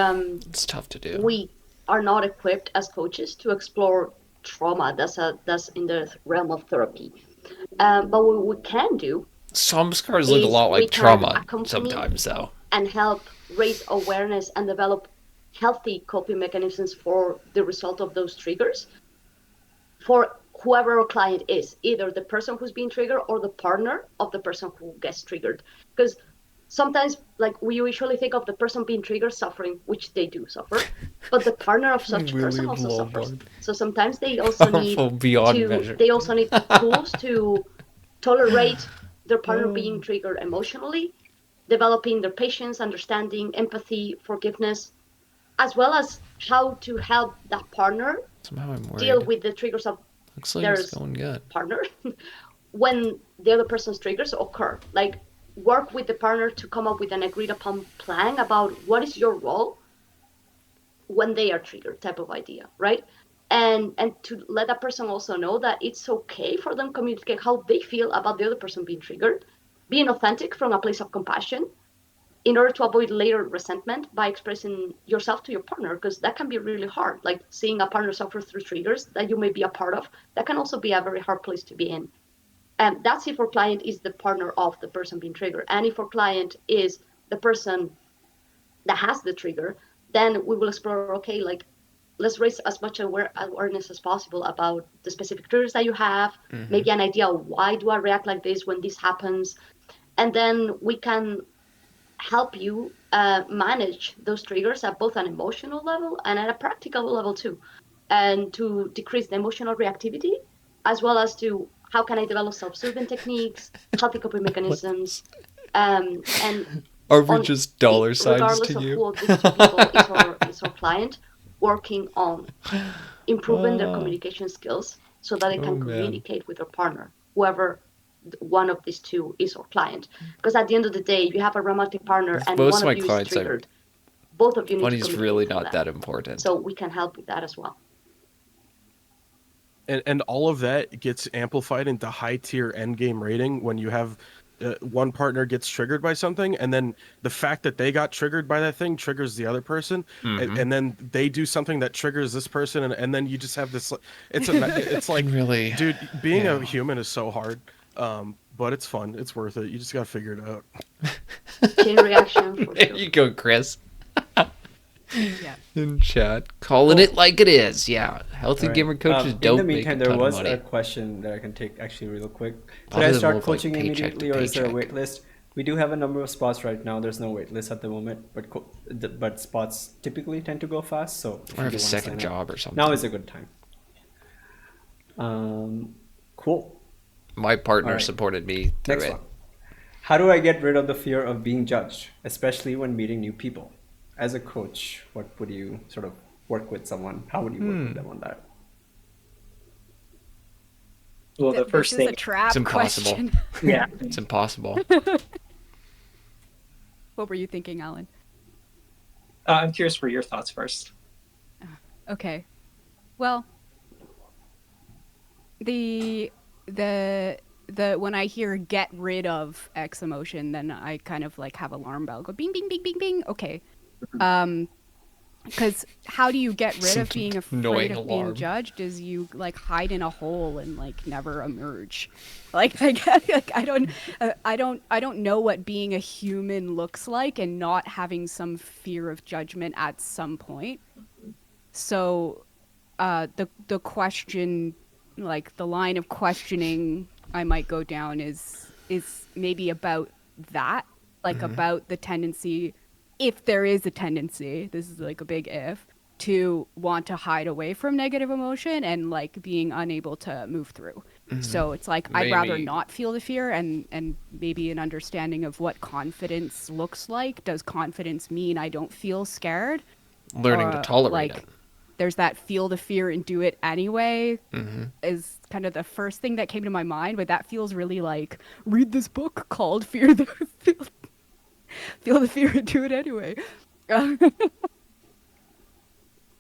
It's tough to do. we are not equipped as coaches to explore trauma. That's in the realm of therapy. But what we can do Some scars look a is lot we like can trauma accompany sometimes, though. and help raise awareness and develop healthy coping mechanisms for the result of those triggers for whoever our client is, either the person who's being triggered or the partner of the person who gets triggered. Because sometimes like we usually think of the person being triggered suffering, which they do suffer, but the partner of such person William also suffers. Lombard. So sometimes they also need Powerful beyond measure. they also need tools to tolerate their partner being triggered emotionally, developing their patience, understanding, empathy, forgiveness, as well as how to help that partner Somehow I'm worried. deal with the triggers of Looks like their it's going good. partner when the other person's triggers occur. Like, work with the partner to come up with an agreed upon plan about what is your role when they are triggered, type of idea, right? And to let that person also know that it's okay for them to communicate how they feel about the other person being triggered, being authentic from a place of compassion in order to avoid later resentment by expressing yourself to your partner, because that can be really hard. Like, seeing a partner suffer through triggers that you may be a part of, that can also be a very hard place to be in. And that's if our client is the partner of the person being triggered. And if our client is the person that has the trigger, then we will explore, okay, like, let's raise as much awareness as possible about the specific triggers that you have, maybe an idea of why do I react like this when this happens. And then we can help you manage those triggers at both an emotional level and at a practical level too, and to decrease the emotional reactivity, as well as to how can I develop self-soothing techniques, healthy coping mechanisms, and Are we on just dollar signs regardless to of you? who of these two people is our client, working on improving their communication skills so that they Oh, can man. communicate with their partner, whoever one of these two is our client. Because at the end of the day, you have a romantic partner With and most one of my of you is clients, triggered. Both of you need to Money's communicate really for not that important. So we can help with that as well. And all of that gets amplified into high tier end game rating when you have one partner gets triggered by something, and then the fact that they got triggered by that thing triggers the other person, and then they do something that triggers this person, and then you just have this. It's like, Really, dude, being yeah. a human is so hard, but it's fun. It's worth it. You just gotta figure it out. Chain reaction for There sure. you go, Chris. Yeah. In chat, calling it like it is. Yeah, healthy All right. gamer coaches In don't the make meantime, a there ton was of money. a question that I can take actually real quick. Other Should I than start look like coaching paycheck to immediately, or is there a paycheck. wait list? We do have a number of spots right now. There's no wait list at the moment, but spots typically tend to go fast. So if Or have you a do wanna second sign up, job or something. now is a good time. Cool. My partner Alright. supported me through Next it. one. How do I get rid of the fear of being judged, especially when meeting new people? As a coach, what would you sort of work with someone? How would you work with them on that? Well, the first this is thing, a trap It's impossible. question. yeah, It's impossible. What were you thinking, Alan? I'm curious for your thoughts first. Okay. Well, the when I hear get rid of X emotion, then I kind of like have alarm bell go bing bing bing bing bing. Okay. Because how do you get rid of being afraid Annoying of being alarm. judged? Is you like hide in a hole and like never emerge. Like I don't know what being a human looks like and not having some fear of judgment at some point. So the question, like the line of questioning I might go down is maybe about that, like about the tendency, if there is a tendency, this is like a big if, to want to hide away from negative emotion and like being unable to move through. So it's like I'd rather Maybe- not feel the fear and maybe an understanding of what confidence looks like. Does confidence mean I don't feel scared? Learning to tolerate it. There's that feel the fear and do it anyway is kind of the first thing that came to my mind, but that feels really like read this book called Feel the Fear and Do It Anyway.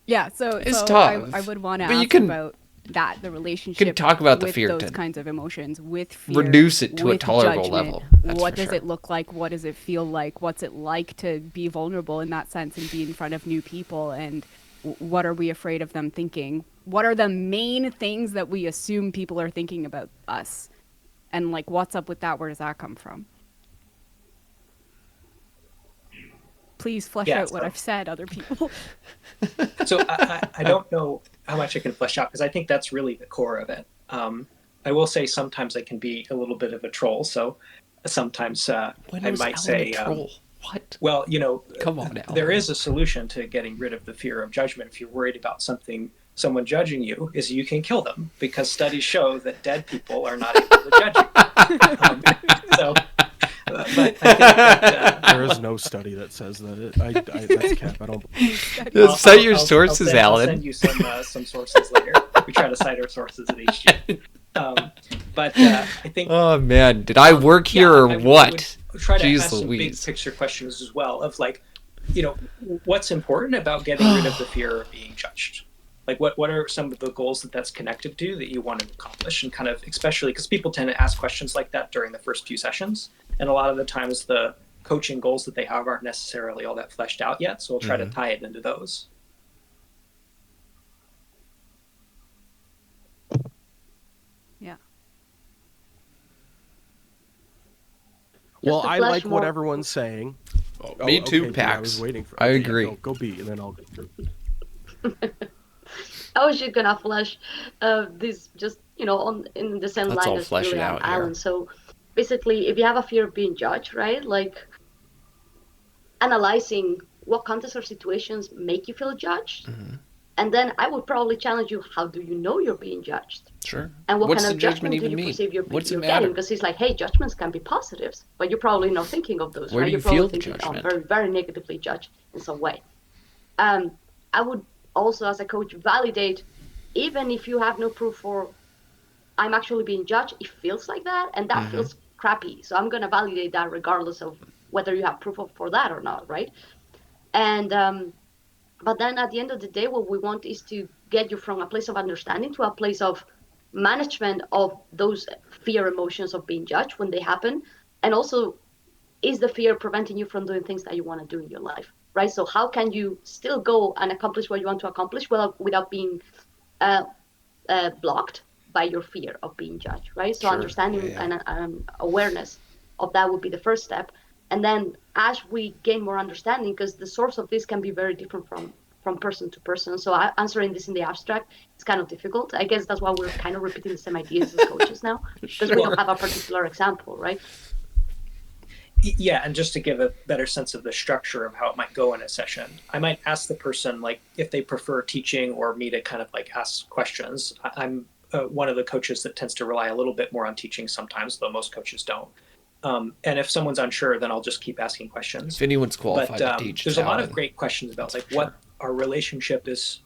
Yeah, so It's so tough, I would want to but you ask can- about that, the relationship talk about the with fear those to kinds of emotions, with fear, reduce it to a with tolerable judgment. level, that's What for does sure. it look like? What does it feel like? What's it like to be vulnerable in that sense and be in front of new people? And what are we afraid of them thinking? What are the main things that we assume people are thinking about us? And like, what's up with that? Where does that come from? Please flesh Yeah, out what so- I've said, other people. So I don't know how much I can flesh out because I think that's really the core of it. I will say sometimes I can be a little bit of a troll. So sometimes When I was might Alan say, a troll? What? well, Come on, Alan. there is a solution to getting rid of the fear of judgment if you're worried about someone judging you, is you can kill them, because studies show that dead people are not able to judge you. So, but I think that There is no study that says that. That's cap. I don't. Just cite your sources, I'll Alan. send you some sources later. We try to cite our sources at HG. But I think. Oh man, did I work here or I what? would try to Jeez ask some big Louise. picture questions as well, of like, what's important about getting rid of the fear of being judged? Like, what are some of the goals that's connected to that you want to accomplish? And kind of, especially because people tend to ask questions like that during the first few sessions, and a lot of the times the coaching goals that they have aren't necessarily all that fleshed out yet. So we'll try to tie it into those. Yeah. Well, to I flesh like what more- everyone's saying. Me too, okay, Pax. I was waiting for. I okay, agree. Go B, and then I'll go through. I was just gonna flesh this just in the same Let's line all as flesh it Julia and out here. Alan. So basically, if you have a fear of being judged, right? Like analyzing what contexts or situations make you feel judged, Mm-hmm. and then I would probably challenge you: how do you know you're being judged? Sure. And what What's kind the of judgment judgment do even you mean? perceive you're What's it getting? matter? Because it's like, hey, judgments can be positives, but you're probably not thinking of those, Where right? do you You're probably feel the thinking, oh, judgment? very, very negatively judged in some way. I would also, as a coach, validate, even if you have no proof for I'm actually being judged, it feels like that, and that feels crappy. So I'm going to validate that regardless of whether you have proof for that or not, right? And but then at the end of the day, what we want is to get you from a place of understanding to a place of management of those fear emotions of being judged when they happen, and also, is the fear preventing you from doing things that you want to do in your life, right? So how can you still go and accomplish what you want to accomplish without being blocked by your fear of being judged, right? So Sure. understanding Yeah. and awareness of that would be the first step. And then as we gain more understanding, because the source of this can be very different from person to person. So answering this in the abstract is kind of difficult. I guess that's why we're kind of repeating the same ideas as coaches now, because we don't have a particular example, right? Yeah, and just to give a better sense of the structure of how it might go in a session, I might ask the person like if they prefer teaching or me to kind of like ask questions. I'm one of the coaches that tends to rely a little bit more on teaching sometimes, though most coaches don't. And if someone's unsure, then I'll just keep asking questions. If anyone's qualified But to teach, there's it's a lot of Alan. great questions about like for what sure. our relationship is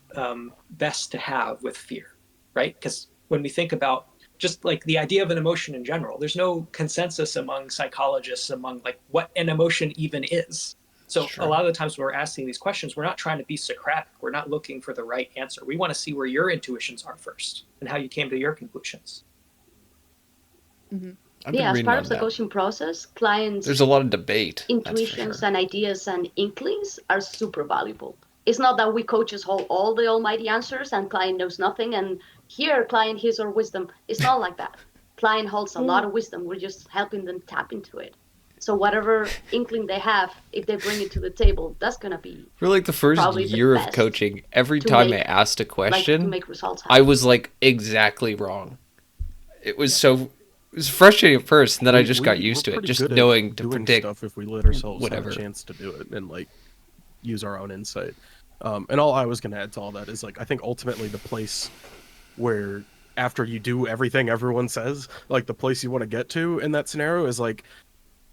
best to have with fear, right? Because when we think about just like the idea of an emotion in general, there's no consensus among psychologists among like what an emotion even is. So Sure. a lot of the times when we're asking these questions, we're not trying to be Socratic. We're not looking for the right answer. We want to see where your intuitions are first and how you came to your conclusions. I've been Yeah, as reading part on of the that. coaching process, clients' There's a lot of debate. That's for intuitions sure. and ideas and inklings are super valuable. It's not that we coaches hold all the almighty answers and client knows nothing and here client hears our wisdom. It's not like that. Client holds a lot of wisdom. We're just helping them tap into it. So whatever inkling they have, if they bring it to the table, that's gonna be For like the first probably the year of best coaching, every to time I make- asked a like to question, make results I happen. was like exactly wrong. It was frustrating at first, and then I just got We're used to it, pretty just good at knowing to doing predict. stuff if we let ourselves whatever. have a chance to do it and like use our own insight. And all I was going to add to all that is like I think ultimately the place where after you do everything everyone says, like the place you want to get to in that scenario is like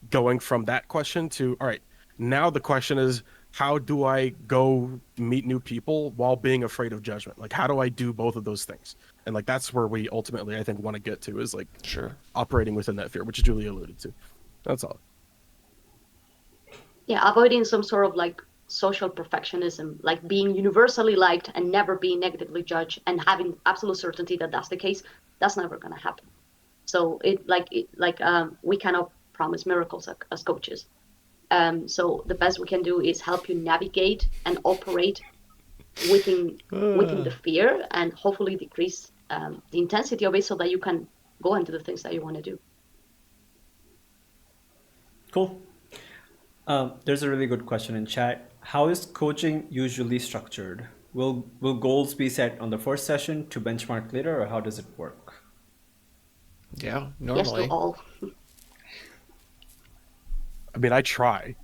going from that question to all right, now the question is how do I go meet new people while being afraid of judgment? Like how do I do both of those things? And like that's where we ultimately I think want to get to is like Sure. operating within that fear, which Julia alluded to. That's all. Yeah, avoiding some sort of like social perfectionism, like being universally liked and never being negatively judged and having absolute certainty that that's the case, that's never going to happen. So we cannot promise miracles as coaches. So the best we can do is help you navigate and operate within the fear and hopefully decrease the intensity of it so that you can go and do the things that you want to do. Cool. There's a really good question in chat. How is coaching usually structured? Will goals be set on the first session to benchmark later, or how does it work? Yeah, Yes to normally. all. I mean, I try.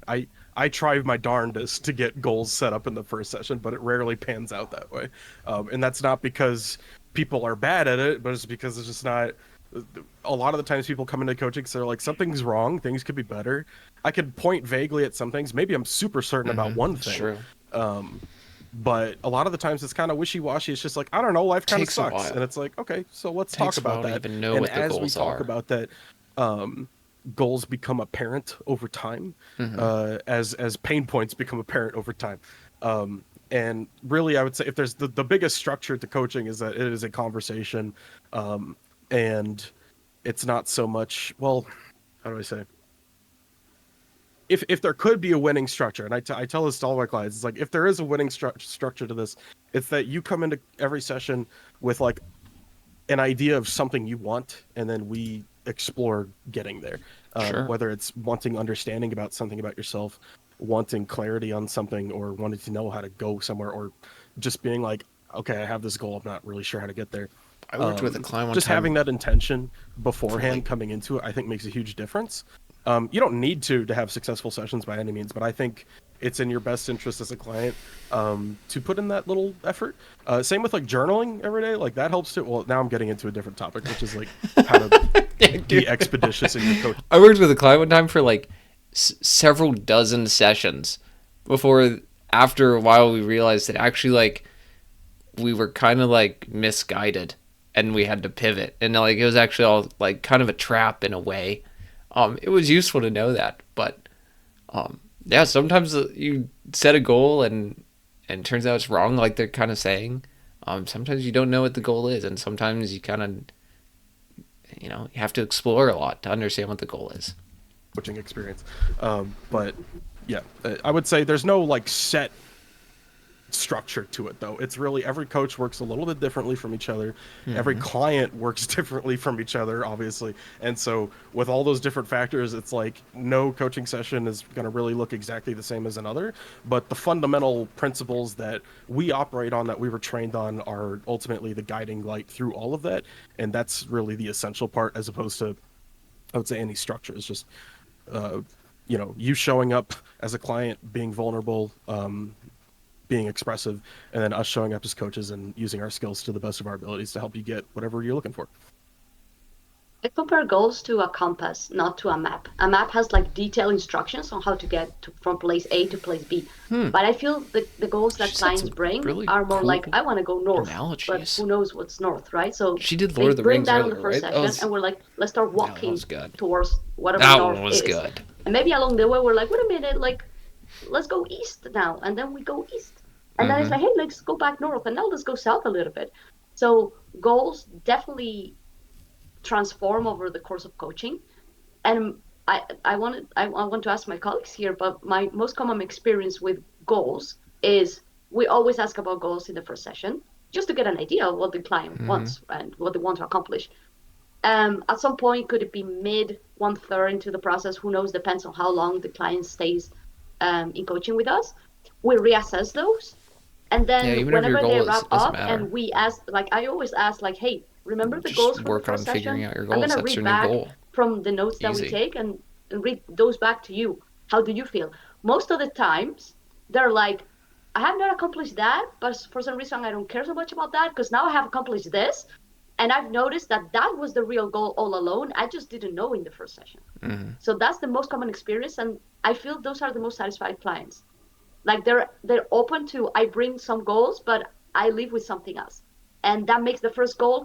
I try my darndest to get goals set up in the first session, but it rarely pans out that way. And that's not because people are bad at it, but it's because it's just not. A lot of the times people come into coaching, so they're like, something's wrong, things could be better. I could point vaguely at some things. Maybe I'm super certain about one It's thing. true. But a lot of the times it's kind of wishy-washy. It's just like, I don't know, life kind of Takes a sucks. while. And it's like, okay, so let's Takes talk a while about to that. even know And what the as we goals talk are. about that, goals become apparent over time, as pain points become apparent over time. And really, I would say if there's the biggest structure to coaching is that it is a conversation, and it's not so much, well, how do I say? If there could be a winning structure, and I tell this to all my clients, it's like, if there is a winning structure to this, it's that you come into every session with like an idea of something you want, and then we explore getting there. Sure. Whether it's wanting understanding about something about yourself, wanting clarity on something, or wanting to know how to go somewhere, or just being like, okay, I have this goal, I'm not really sure how to get there. I worked with a client one Just time. having that intention beforehand like- coming into it, I think makes a huge difference. You don't need to have successful sessions by any means, but I think it's in your best interest as a client to put in that little effort. Same with like journaling every day, like that helps too. Well, now I'm getting into a different topic, which is like how to be expeditious in your coaching. I worked with a client one time for like several dozen sessions before, after a while, we realized that actually like we were kind of like misguided and we had to pivot, and like it was actually all like kind of a trap in a way. It was useful to know that, but yeah, sometimes you set a goal and it turns out it's wrong, like they're kind of saying. Sometimes you don't know what the goal is, and sometimes you kind of, you have to explore a lot to understand what the goal is. Coaching experience. But yeah, I would say there's no like set structure to it though. It's really every coach works a little bit differently from each other. Every client works differently from each other, obviously. And so with all those different factors, it's like no coaching session is going to really look exactly the same as another, but the fundamental principles that we operate on, that we were trained on, are ultimately the guiding light through all of that. And that's really the essential part, as opposed to, I would say, any structure. It's just you showing up as a client, being vulnerable, being expressive, and then us showing up as coaches and using our skills to the best of our abilities to help you get whatever you're looking for. I compare goals to a compass, not to a map. A map has like detailed instructions on how to get from place A to place B. But I feel the goals that She said clients some bring really are more like, cool I want to go north. But analogies. who knows what's north, right? So She did they Lord of the bring Rings that on the earlier, first right? session, and we're like, let's start walking was good. towards whatever That north one was is. good. And maybe along the way, we're like, wait a minute, like, let's go east now. And then we go east. And then it's like, hey, let's go back north. And now let's go south a little bit. So goals definitely transform over the course of coaching. And I want to ask my colleagues here, but my most common experience with goals is we always ask about goals in the first session, just to get an idea of what the client wants and what they want to accomplish. At some point, could it be mid, 1/3 into the process? Who knows? Depends on how long the client stays in coaching with us. We reassess those. And then even if your whenever they goal wrap doesn't up, matter. and we ask, like I always ask, like, hey, remember the Just goals for work the on first figuring session? out your I'm goals. gonna That's read your new back goal. from the notes that we Easy. take and read those back to you. How do you feel? Most of the times, they're like, I have not accomplished that, but for some reason I don't care so much about that because now I have accomplished this. And I've noticed that that was the real goal all alone. I just didn't know in the first session. So that's the most common experience. And I feel those are the most satisfied clients. Like they're open to, I bring some goals, but I leave with something else. And that makes the first goal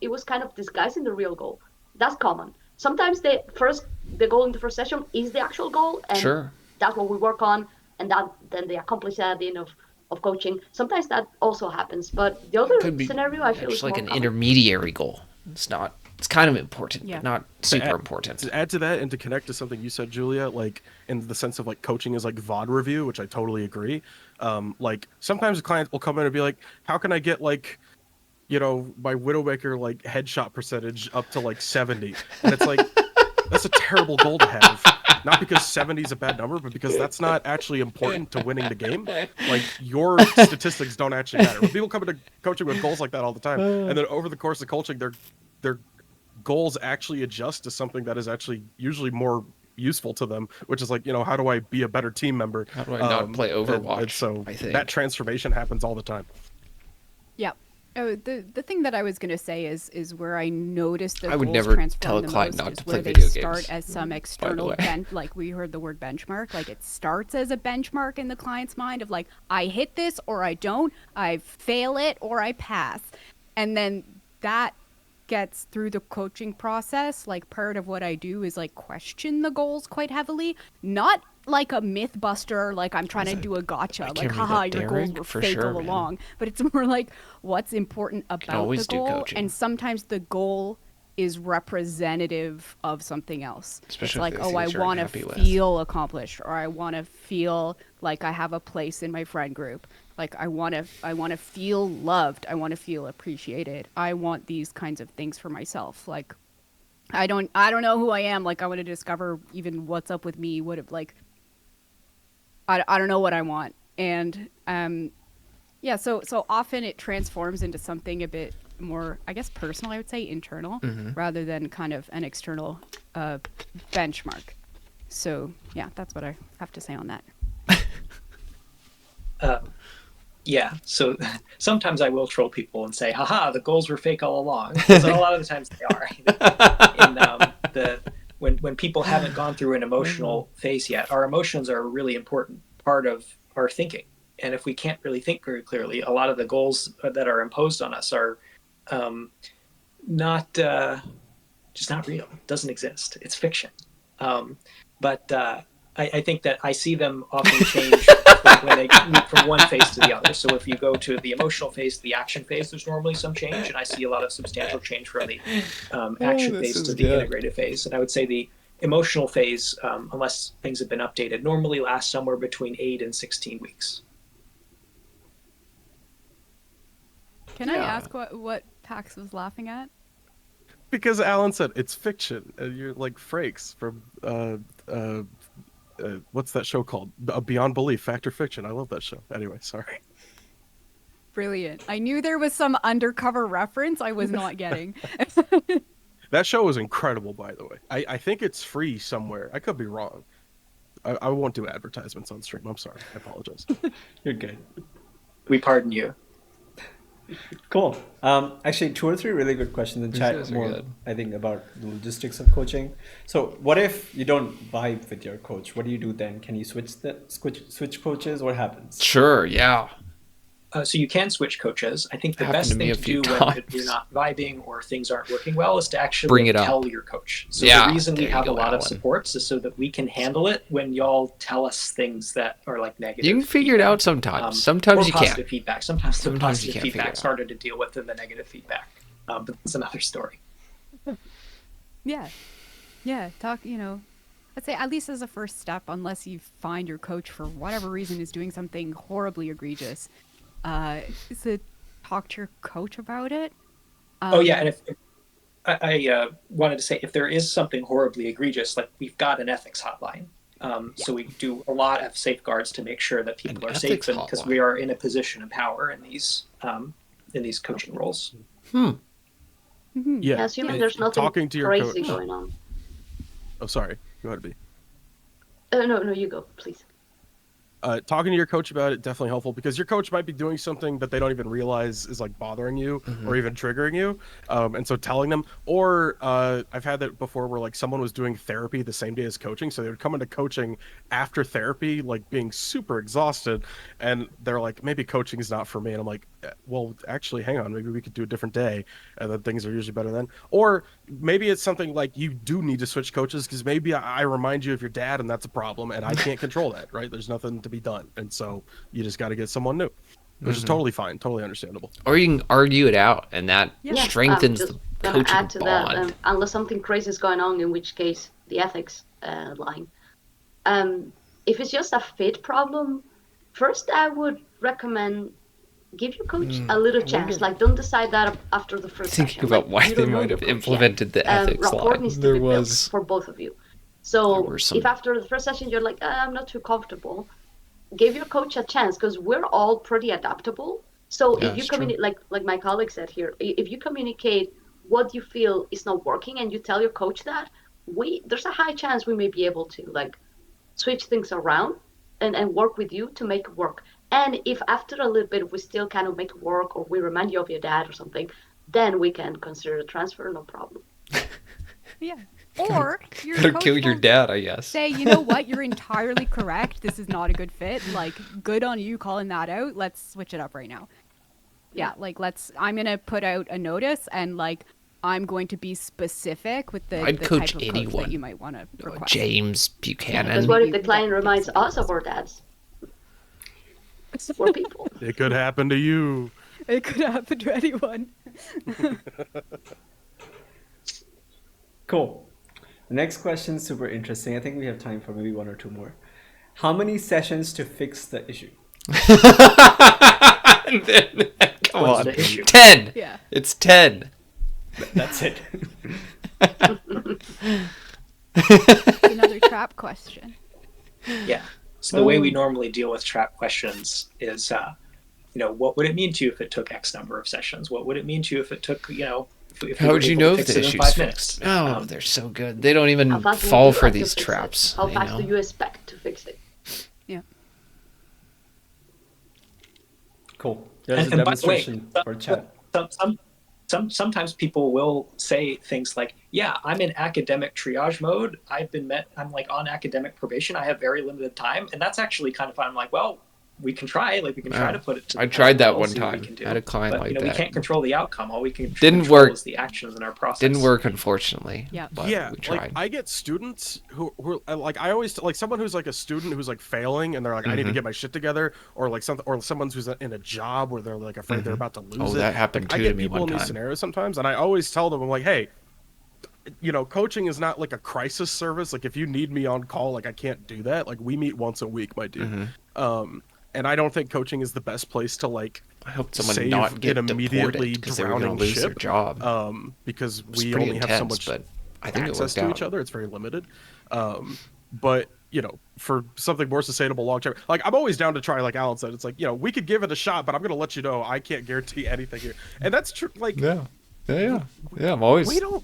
it was kind of disguising the real goal. That's common. Sometimes the goal in the first session is the actual goal, and Sure. that's what we work on, and then they accomplish that at the end of coaching. Sometimes that also happens, but the other Could be scenario I feel is actually like more an common. intermediary goal. It's kind of important, Yeah. but not super important. To add to that, and to connect to something you said, Julia, like in the sense of like coaching is like VOD review, which I totally agree. Like sometimes a client will come in and be like, how can I get like, my Widowmaker like headshot percentage up to like 70? And it's like, that's a terrible goal to have. Not because 70 is a bad number, but because that's not actually important to winning the game. Like your statistics don't actually matter. When people come into coaching with goals like that all the time, and then over the course of coaching, their goals actually adjust to something that is actually usually more useful to them, which is like, how do I be a better team member? How do I not play Overwatch? And so I think that transformation happens all the time. Yeah. Oh, the thing that I was gonna say is where I noticed the I would goals never transform tell a the client most not is to where play they video start games, as some by the external way. like we heard the word benchmark, like it starts as a benchmark in the client's mind of like I hit this or I don't, I fail it or I pass, and then that gets through the coaching process. Like part of what I do is like question the goals quite heavily, not like a myth buster, like I'm trying to do a gotcha, like can't read haha, that, your goals Derek, were for fake sure, all man. along. But it's more like what's important about the always do goal, coaching. and sometimes the goal is representative of something else. Especially It's if like, they're oh, I things you're want to unhappy with. feel accomplished, or I want to feel like I have a place in my friend group. Like I want to feel loved. I want to feel appreciated. I want these kinds of things for myself. Like I don't know who I am. Like I want to discover even what's up with me. What like I don't know what I want. And yeah, so often it transforms into something a bit more, I guess, personal, I would say, internal, rather than kind of an external benchmark. So yeah, that's what I have to say on that. Yeah, so sometimes I will troll people and say, haha, the goals were fake all along. Because a lot of the times they are. When people haven't gone through an emotional phase yet, our emotions are a really important part of our thinking. And if we can't really think very clearly, a lot of the goals that are imposed on us are not just not real. It doesn't exist. It's fiction. But I think that I see them often change when they move from one phase to the other. So if you go to the emotional phase to the action phase, there's normally some change, and I see a lot of substantial change from the action phase to the integrated phase. And I would say the emotional phase, unless things have been updated, normally lasts somewhere between 8 and 16 weeks. Can I ask what Pax was laughing at? Because Alan said it's fiction, and you're like Frakes from what's that show called? Beyond Belief, Fact or Fiction. I love that show. Anyway, sorry. Brilliant. I knew there was some undercover reference I was not getting. That show is incredible, by the way. I think it's free somewhere. I could be wrong. I won't do advertisements on stream. I'm sorry. I apologize. You're good. We pardon you. Cool. Actually, 2 or 3 really good questions in chat. guys are More, good. I think, about the logistics of coaching. So, what if you don't vibe with your coach? What do you do then? Can you switch coaches? What happens? Sure, yeah. So you can switch coaches. I think the Happened best to me thing a to few do when times. you're not vibing or things aren't working well is to actually Bring it up. tell your coach. So Yeah, the reason we there you have a go, lot of Alan. supports is so that we can handle it when y'all tell us things that are like negative. You can figure it feedback. out sometimes. Or Sometimes you positive can't. feedback. Sometimes the Sometimes you positive can't figure it feedback's out. harder to deal with than the negative feedback. But that's another story. Yeah. Talk, I'd say at least as a first step, unless you find your coach for whatever reason is doing something horribly egregious, is to talk to your coach about it. Oh yeah, and if I wanted to say, if there is something horribly egregious, like we've got an ethics hotline. So we do a lot of safeguards to make sure that people An are safe, ethics and because hotline. we are in a position of power in these coaching roles. Yeah. Assuming there's nothing Talking to your crazy coach. going on. Oh, sorry. Go ahead, B. No, you go, please. Talking to your coach about it, definitely helpful, because your coach might be doing something that they don't even realize is like bothering you or even triggering you. And so telling them, or I've had that before where like someone was doing therapy the same day as coaching. So they would come into coaching after therapy, like being super exhausted. And they're like, maybe coaching is not for me. And I'm like, well, actually, hang on, maybe we could do a different day. And then things are usually better then. Or maybe it's something like you do need to switch coaches because maybe I remind you of your dad and that's a problem and I can't control that, right? There's nothing to be done. And so you just got to get someone new, which is totally fine, totally understandable. Or you can argue it out, and that Yeah, strengthens just the gonna coaching add to bond. that, unless something crazy is going on, in which case the ethics line. If it's just a fit problem, first I would recommend give your coach a little chance. Like, don't decide that after the first Thinking session. about Like, why you they don't know might your have coach yet. implemented the ethics Rapport line. needs to There be built was for both of you. there So were some- if after the first session you're like, I'm not too comfortable, give your coach a chance, because we're all pretty adaptable. So Yeah, if you it's true. communicate, like my colleague said here, if you communicate what you feel is not working and you tell your coach that, there's a high chance we may be able to like switch things around and work with you to make it work. And if after a little bit we still kind of make it work, or we remind you of your dad or something, then we can consider a transfer, no problem. Yeah. Or your Better coach kill your will dad, I guess. say, you know what, you're entirely correct. This is not a good fit. Like, good on you calling that out. Let's switch it up right now. Yeah, like I'm gonna put out a notice, and like I'm going to be specific with the I'd the coach type of coach anyone. that you might want to request. James Because Buchanan. what if You the client get reminds something us of our dads? We're people. It could happen to you. It could happen to anyone. Cool. The next question is super interesting. I think we have time for maybe one or two more. How many sessions to fix the issue? And then, come What's on. the issue? 10. Yeah. It's 10. That's it. Another trap question. Yeah. So the way we normally deal with trap questions is, what would it mean to you if it took X number of sessions? What would it mean to you if it took, if we How were would you able know to if fix the it in issue's 5 fixed? minutes? Oh, they're so good. They don't How even fast would fall you for like to these fix it? traps. How you fast know? do you expect to fix it? Yeah. Cool. There's a And by the way, demonstration for chat. sometimes people will say things like, yeah, I'm in academic triage mode. I'm like on academic probation. I have very limited time. And that's actually kind of fun. I'm like, well, we can try. Like, we can try Yeah. to put it to I the tried that level, one see what we time. can do. I had a client But, like we that. can't control the outcome. All we can Didn't control work. is the actions in our process. Didn't work, unfortunately. Yeah. But Yeah, we like tried. I get students who like I always like someone who's like a student who's like failing and they're like I need to get my shit together, or like something, or someone who's in a job where they're like afraid they're about to lose Oh, it. that happened Like, too I to get me people one in these time. scenarios sometimes, and I always tell them, I'm like, hey, coaching is not like a crisis service. Like if you need me on call, like I can't do that. Like we meet once a week, my dude. And I don't think coaching is the best place to like I hope someone save not get an immediately deported because they were going drowning to lose their ship. job. Because It's we pretty only have so intense, much but I think it access worked to out. each other. It's very limited. But for something more sustainable long term, like I'm always down to try. Like Alan said, it's like we could give it a shot, but I'm gonna let you know I can't guarantee anything here, and that's true. Like Yeah. I'm always. we don't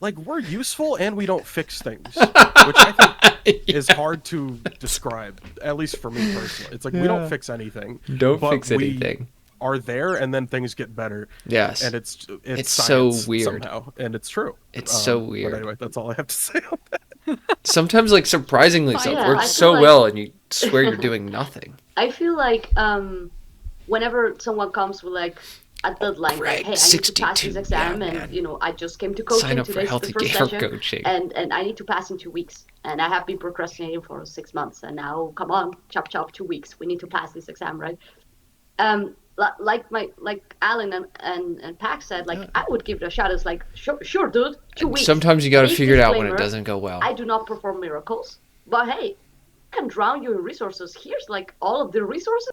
like we're useful and we don't fix things, which I think is hard to describe. At least for me personally, it's like we don't fix anything. Don't but fix we anything. Are there, and then things get better. Yes. And it's so science weird. somehow, and it's true. It's so But weird. anyway, that's all I have to say on that. Sometimes, like, surprisingly, Oh, so yeah, it I works feel so like- well, and you swear you're doing nothing. I feel like whenever someone comes with like a deadline, Grade like, hey, I need to pass 62, this exam, yeah, and man. I just came to coaching Sign up for today's the Healthy first Gamer session, Coaching. and I need to pass in 2 weeks, and I have been procrastinating for 6 months, and now come on, chop chop, 2 weeks, we need to pass this exam, right? Like Alan and Pax said, like I would give it a shot. It's like sure, dude, 2 weeks. Sometimes you got to Big figure it out when it disclaimer, doesn't go well. I do not perform miracles, but hey, I can drown you in resources. Here's like all of the resources,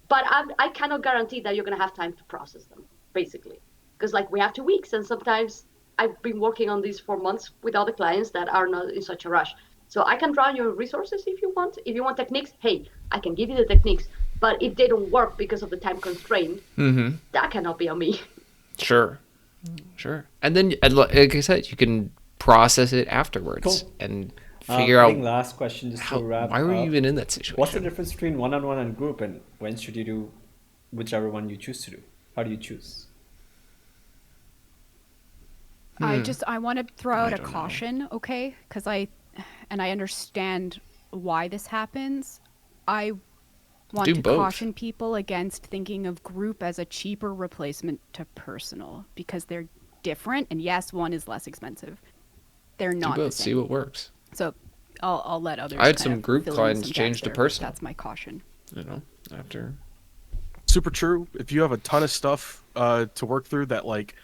but I cannot guarantee that you're gonna have time to process them, basically, because like we have 2 weeks, and sometimes I've been working on these for months with other clients that are not in such a rush. So I can drown you in resources if you want. If you want techniques, hey, I can give you the techniques. But if they don't work because of the time constraint, that cannot be on me. Sure. And then, like I said, you can process it afterwards Cool. and figure I out think last question just how, to wrap why were you up. even in that situation. What's the difference between one-on-one and group, and when should you do whichever one you choose to do? How do you choose? I want to throw out a don't know. caution, okay? Because I understand why this happens. I want Do to both. caution people against thinking of group as a cheaper replacement to personal, because they're different. And yes, one is less expensive. They're Do not the both, see same. what works. So I'll let others. I had kind some of group fill in clients some change gaps to there, but personal. That's my caution. After. Super true. If you have a ton of stuff to work through that, like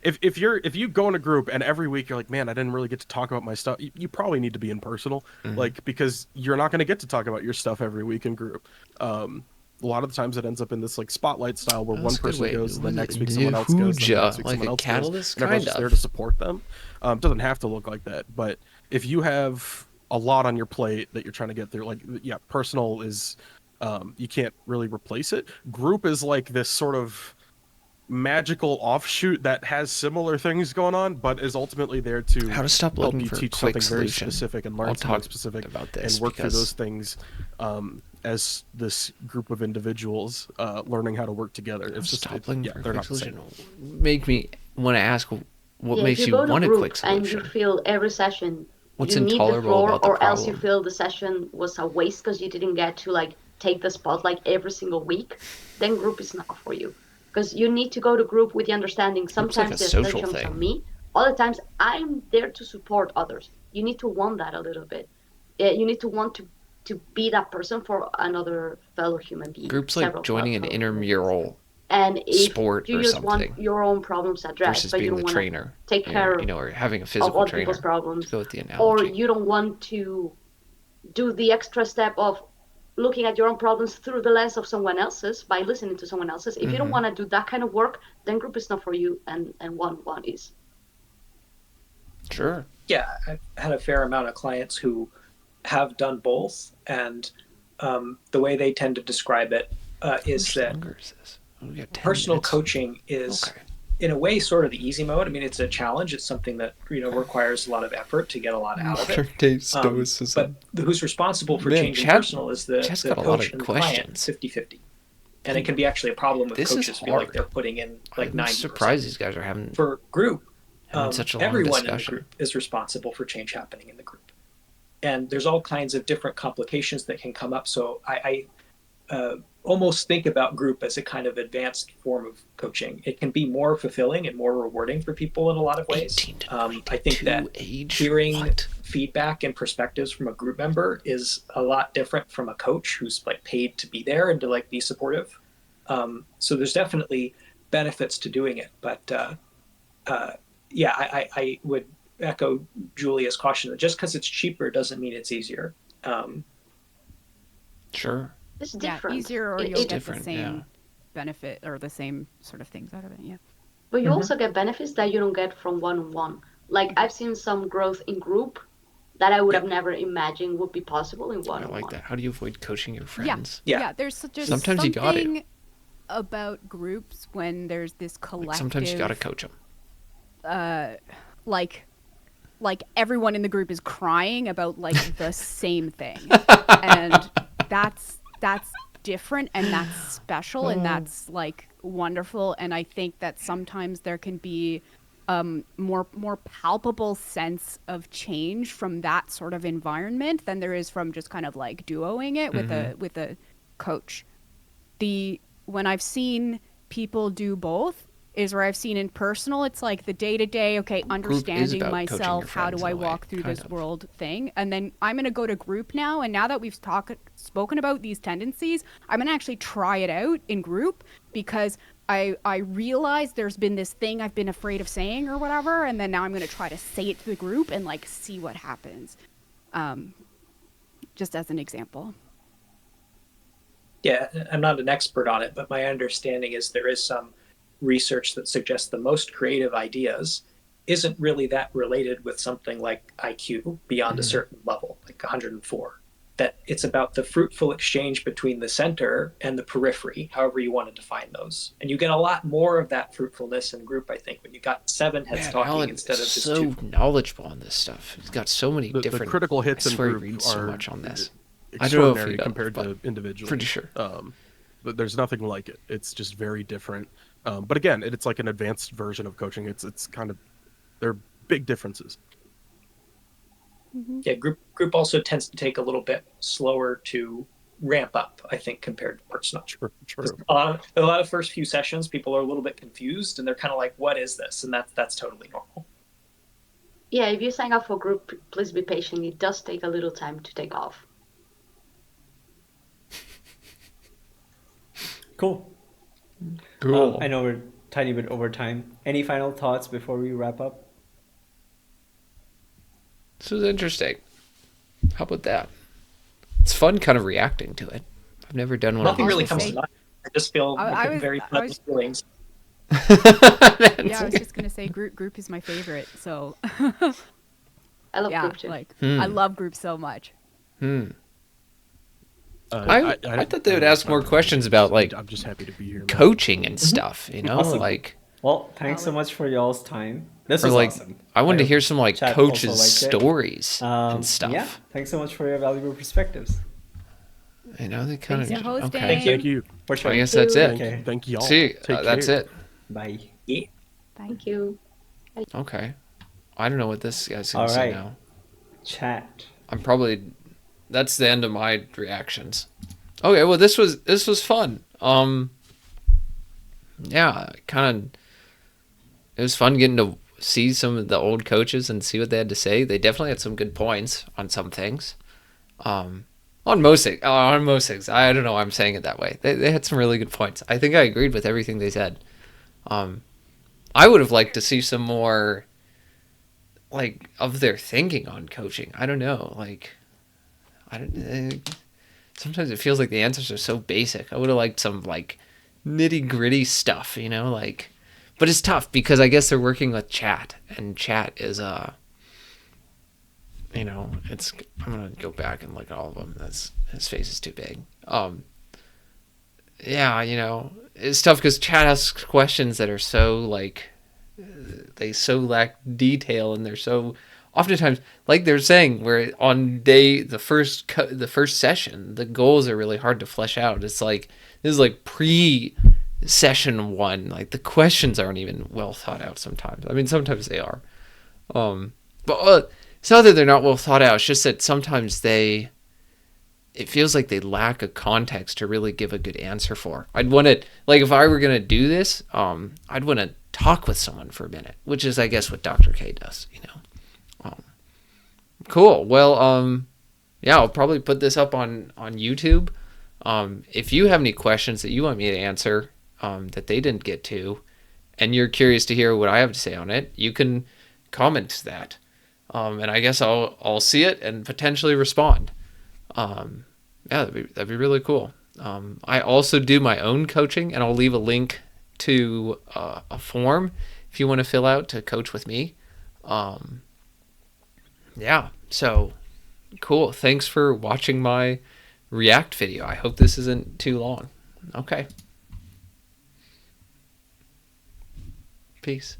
if you go in a group and every week you're like, man, I didn't really get to talk about my stuff, you probably need to be in personal, like, because you're not going to get to talk about your stuff every week in group. A lot of the times it ends up in this like spotlight style where That's one a good person way goes, to and the do next it. week someone else goes, and the next week Like someone a else catalyst, goes, and everyone's kind just there of. to support them. It doesn't have to look like that, but if you have a lot on your plate that you're trying to get through, like, yeah, personal is you can't really replace it. Group is like this sort of magical offshoot that has similar things going on, but is ultimately there to How to stop help looking you for a teach quick something very solution. specific and learn I'll something talk specific about this and work through because those things as this group of individuals learning how to work together. It's just stop looking yeah, for a they're quick not the same. solution. Make me want to ask what Yeah, makes if you you go to want a group quick and you solution. feel every session What's you need the intolerable floor, about the or else you problem? feel the session was a waste because you didn't get to like take the spotlight every single week, then group is not for you. Because you need to go to group with the understanding Group's like sometimes a the social attention's on thing. me, other times I'm there to support others. You need to want that a little bit. You need to want to be that person for another fellow human being, Group's like several joining an fellow human beings. intramural And if sport you or just want something your own problems addressed, versus but you being don't the want to trainer. take Or, care you know, or having a of physical other people's trainer. To problems, go with the or analogy. you don't want to do the extra step of looking at your own problems through the lens of someone else's by listening to someone else's. If you don't want to do that kind of work, then group is not for you, and one is. Sure. Yeah, I've had a fair amount of clients who have done both, and the way they tend to describe it is How much that longer is this? Oh, we got 10 personal minutes. coaching is, Okay. in a way, sort of the easy mode. I mean, it's a challenge. It's something that requires a lot of effort to get a lot out of it. Modern-day stoicism. But who's responsible for Man, changing Chad- personal is the Chad's got a lot coach of and the client, questions. 50-50. And it can be actually a problem if This is coaches feel like hard. they're putting in like I'm 90%. surprised these guys are having For group, such a long everyone in the discussion. group is responsible for change happening in the group. And there's all kinds of different complications that can come up. So I almost think about group as a kind of advanced form of coaching. It can be more fulfilling and more rewarding for people in a lot of ways. 18 to I think 22 that age. hearing What? feedback and perspectives from a group member is a lot different from a coach who's like paid to be there and to like be supportive. So there's definitely benefits to doing it, but yeah, I would echo Julia's caution that just because it's cheaper doesn't mean it's easier. Sure. It's Yeah, different. easier, or It- you'll it- get the different, same yeah. benefit or the same sort of things out of it. Yeah. But you also get benefits that you don't get from one-on-one. Like I've seen some growth in group that I would have never imagined would be possible in I one-on-one. like that. How do you avoid coaching your friends? Yeah. There's just Sometimes you gotta. something about groups when there's this collective. Like sometimes you gotta coach them. Like everyone in the group is crying about like the same thing, and that's different, and that's special, and that's like wonderful. And I think that sometimes there can be more palpable sense of change from that sort of environment than there is from just kind of like duoing it with a coach. When I've seen people do both is where I've seen in personal, it's like the day-to-day, okay, understanding about coaching myself, your how friends do I in a way, walk through kind this of. world thing, and then I'm going to go to group now, and now that we've spoken about these tendencies, I'm going to actually try it out in group, because I realize there's been this thing I've been afraid of saying or whatever, and then now I'm going to try to say it to the group and like see what happens. Just as an example. Yeah, I'm not an expert on it, but my understanding is there is some research that suggests the most creative ideas isn't really that related with something like IQ beyond a certain level, like 104. That it's about the fruitful exchange between the center and the periphery, however you want to define those. And you get a lot more of that fruitfulness in group, I think, when you got 7 heads Man, talking Alan instead of is just so 2. knowledgeable on this stuff. He's got so many The different. critical hits I in swear he group reads so are much on this. I don't know if extraordinary he does, compared but to individually. pretty sure. But there's nothing like it. It's just very different. But again, it's like an advanced version of coaching. It's kind of, they're big differences. Yeah, group also tends to take a little bit slower to ramp up, I think, compared to personal. True. A lot of first few sessions, people are a little bit confused and they're kind of like, "What is this?" And that's totally normal. Yeah, if you sign up for group, please be patient. It does take a little time to take off. Cool. Cool. I know we're a tiny bit over time. Any final thoughts before we wrap up? This was interesting. How about that? It's fun kind of reacting to it. I've never done one Nothing of really these comes say- to mind. I just feel I was- very I pleasant was- feelings. Yeah, I was just gonna say group is my favorite. So I love yeah, group too. like I love group so much. I thought they would ask more questions about like I'm just happy to be here. man. coaching and stuff, you know, Awesome. like Well, thanks so much for y'all's time. This or was like awesome. I wanted to hope hear some like chat also coaches' liked it. stories and stuff. Yeah, thanks so much for your valuable perspectives. You know, they kind of Thanks for hosting. okay. Thank you. Thank you. For sure. I guess that's it. Okay. Thank y'all. See, Take that's care. it. Bye. Yeah. Thank you. Okay. I don't know what this guy's All gonna say right. now. Chat. I'm probably that's the end of my reactions. Okay, well this was fun. Yeah, kind of it was fun getting to see some of the old coaches and see what they had to say. They definitely had some good points on some things. On most things, I don't know why I'm saying it that way. They had some really good points. I think I agreed with everything they said. I would have liked to see some more like of their thinking on coaching. I don't know, like sometimes it feels like the answers are so basic. I would have liked some like nitty-gritty stuff, you know, like but it's tough because I guess they're working with chat and chat is you know, it's I'm going to go back and look at all of them. That's his face is too big. Yeah, you know, it's tough cuz chat asks questions that are so like they so lack detail and they're so oftentimes like they're saying where on the first session the goals are really hard to flesh out. It's like this is like pre-session 1, like the questions aren't even well thought out sometimes. I mean sometimes they are, but it's not that they're not well thought out. It's just that sometimes it feels like they lack a context to really give a good answer for. I'd want to, like, if I were going to do this, I'd want to talk with someone for a minute, which is, I guess, what Dr. K does, you know. Cool. Well, yeah, I'll probably put this up on YouTube. If you have any questions that you want me to answer that they didn't get to, and you're curious to hear what I have to say on it, you can comment that. And I guess I'll see it and potentially respond. Yeah, that'd be really cool. I also do my own coaching, and I'll leave a link to a form if you want to fill out to coach with me. Yeah, so cool. Thanks for watching my React video. I hope this isn't too long. Okay. Peace.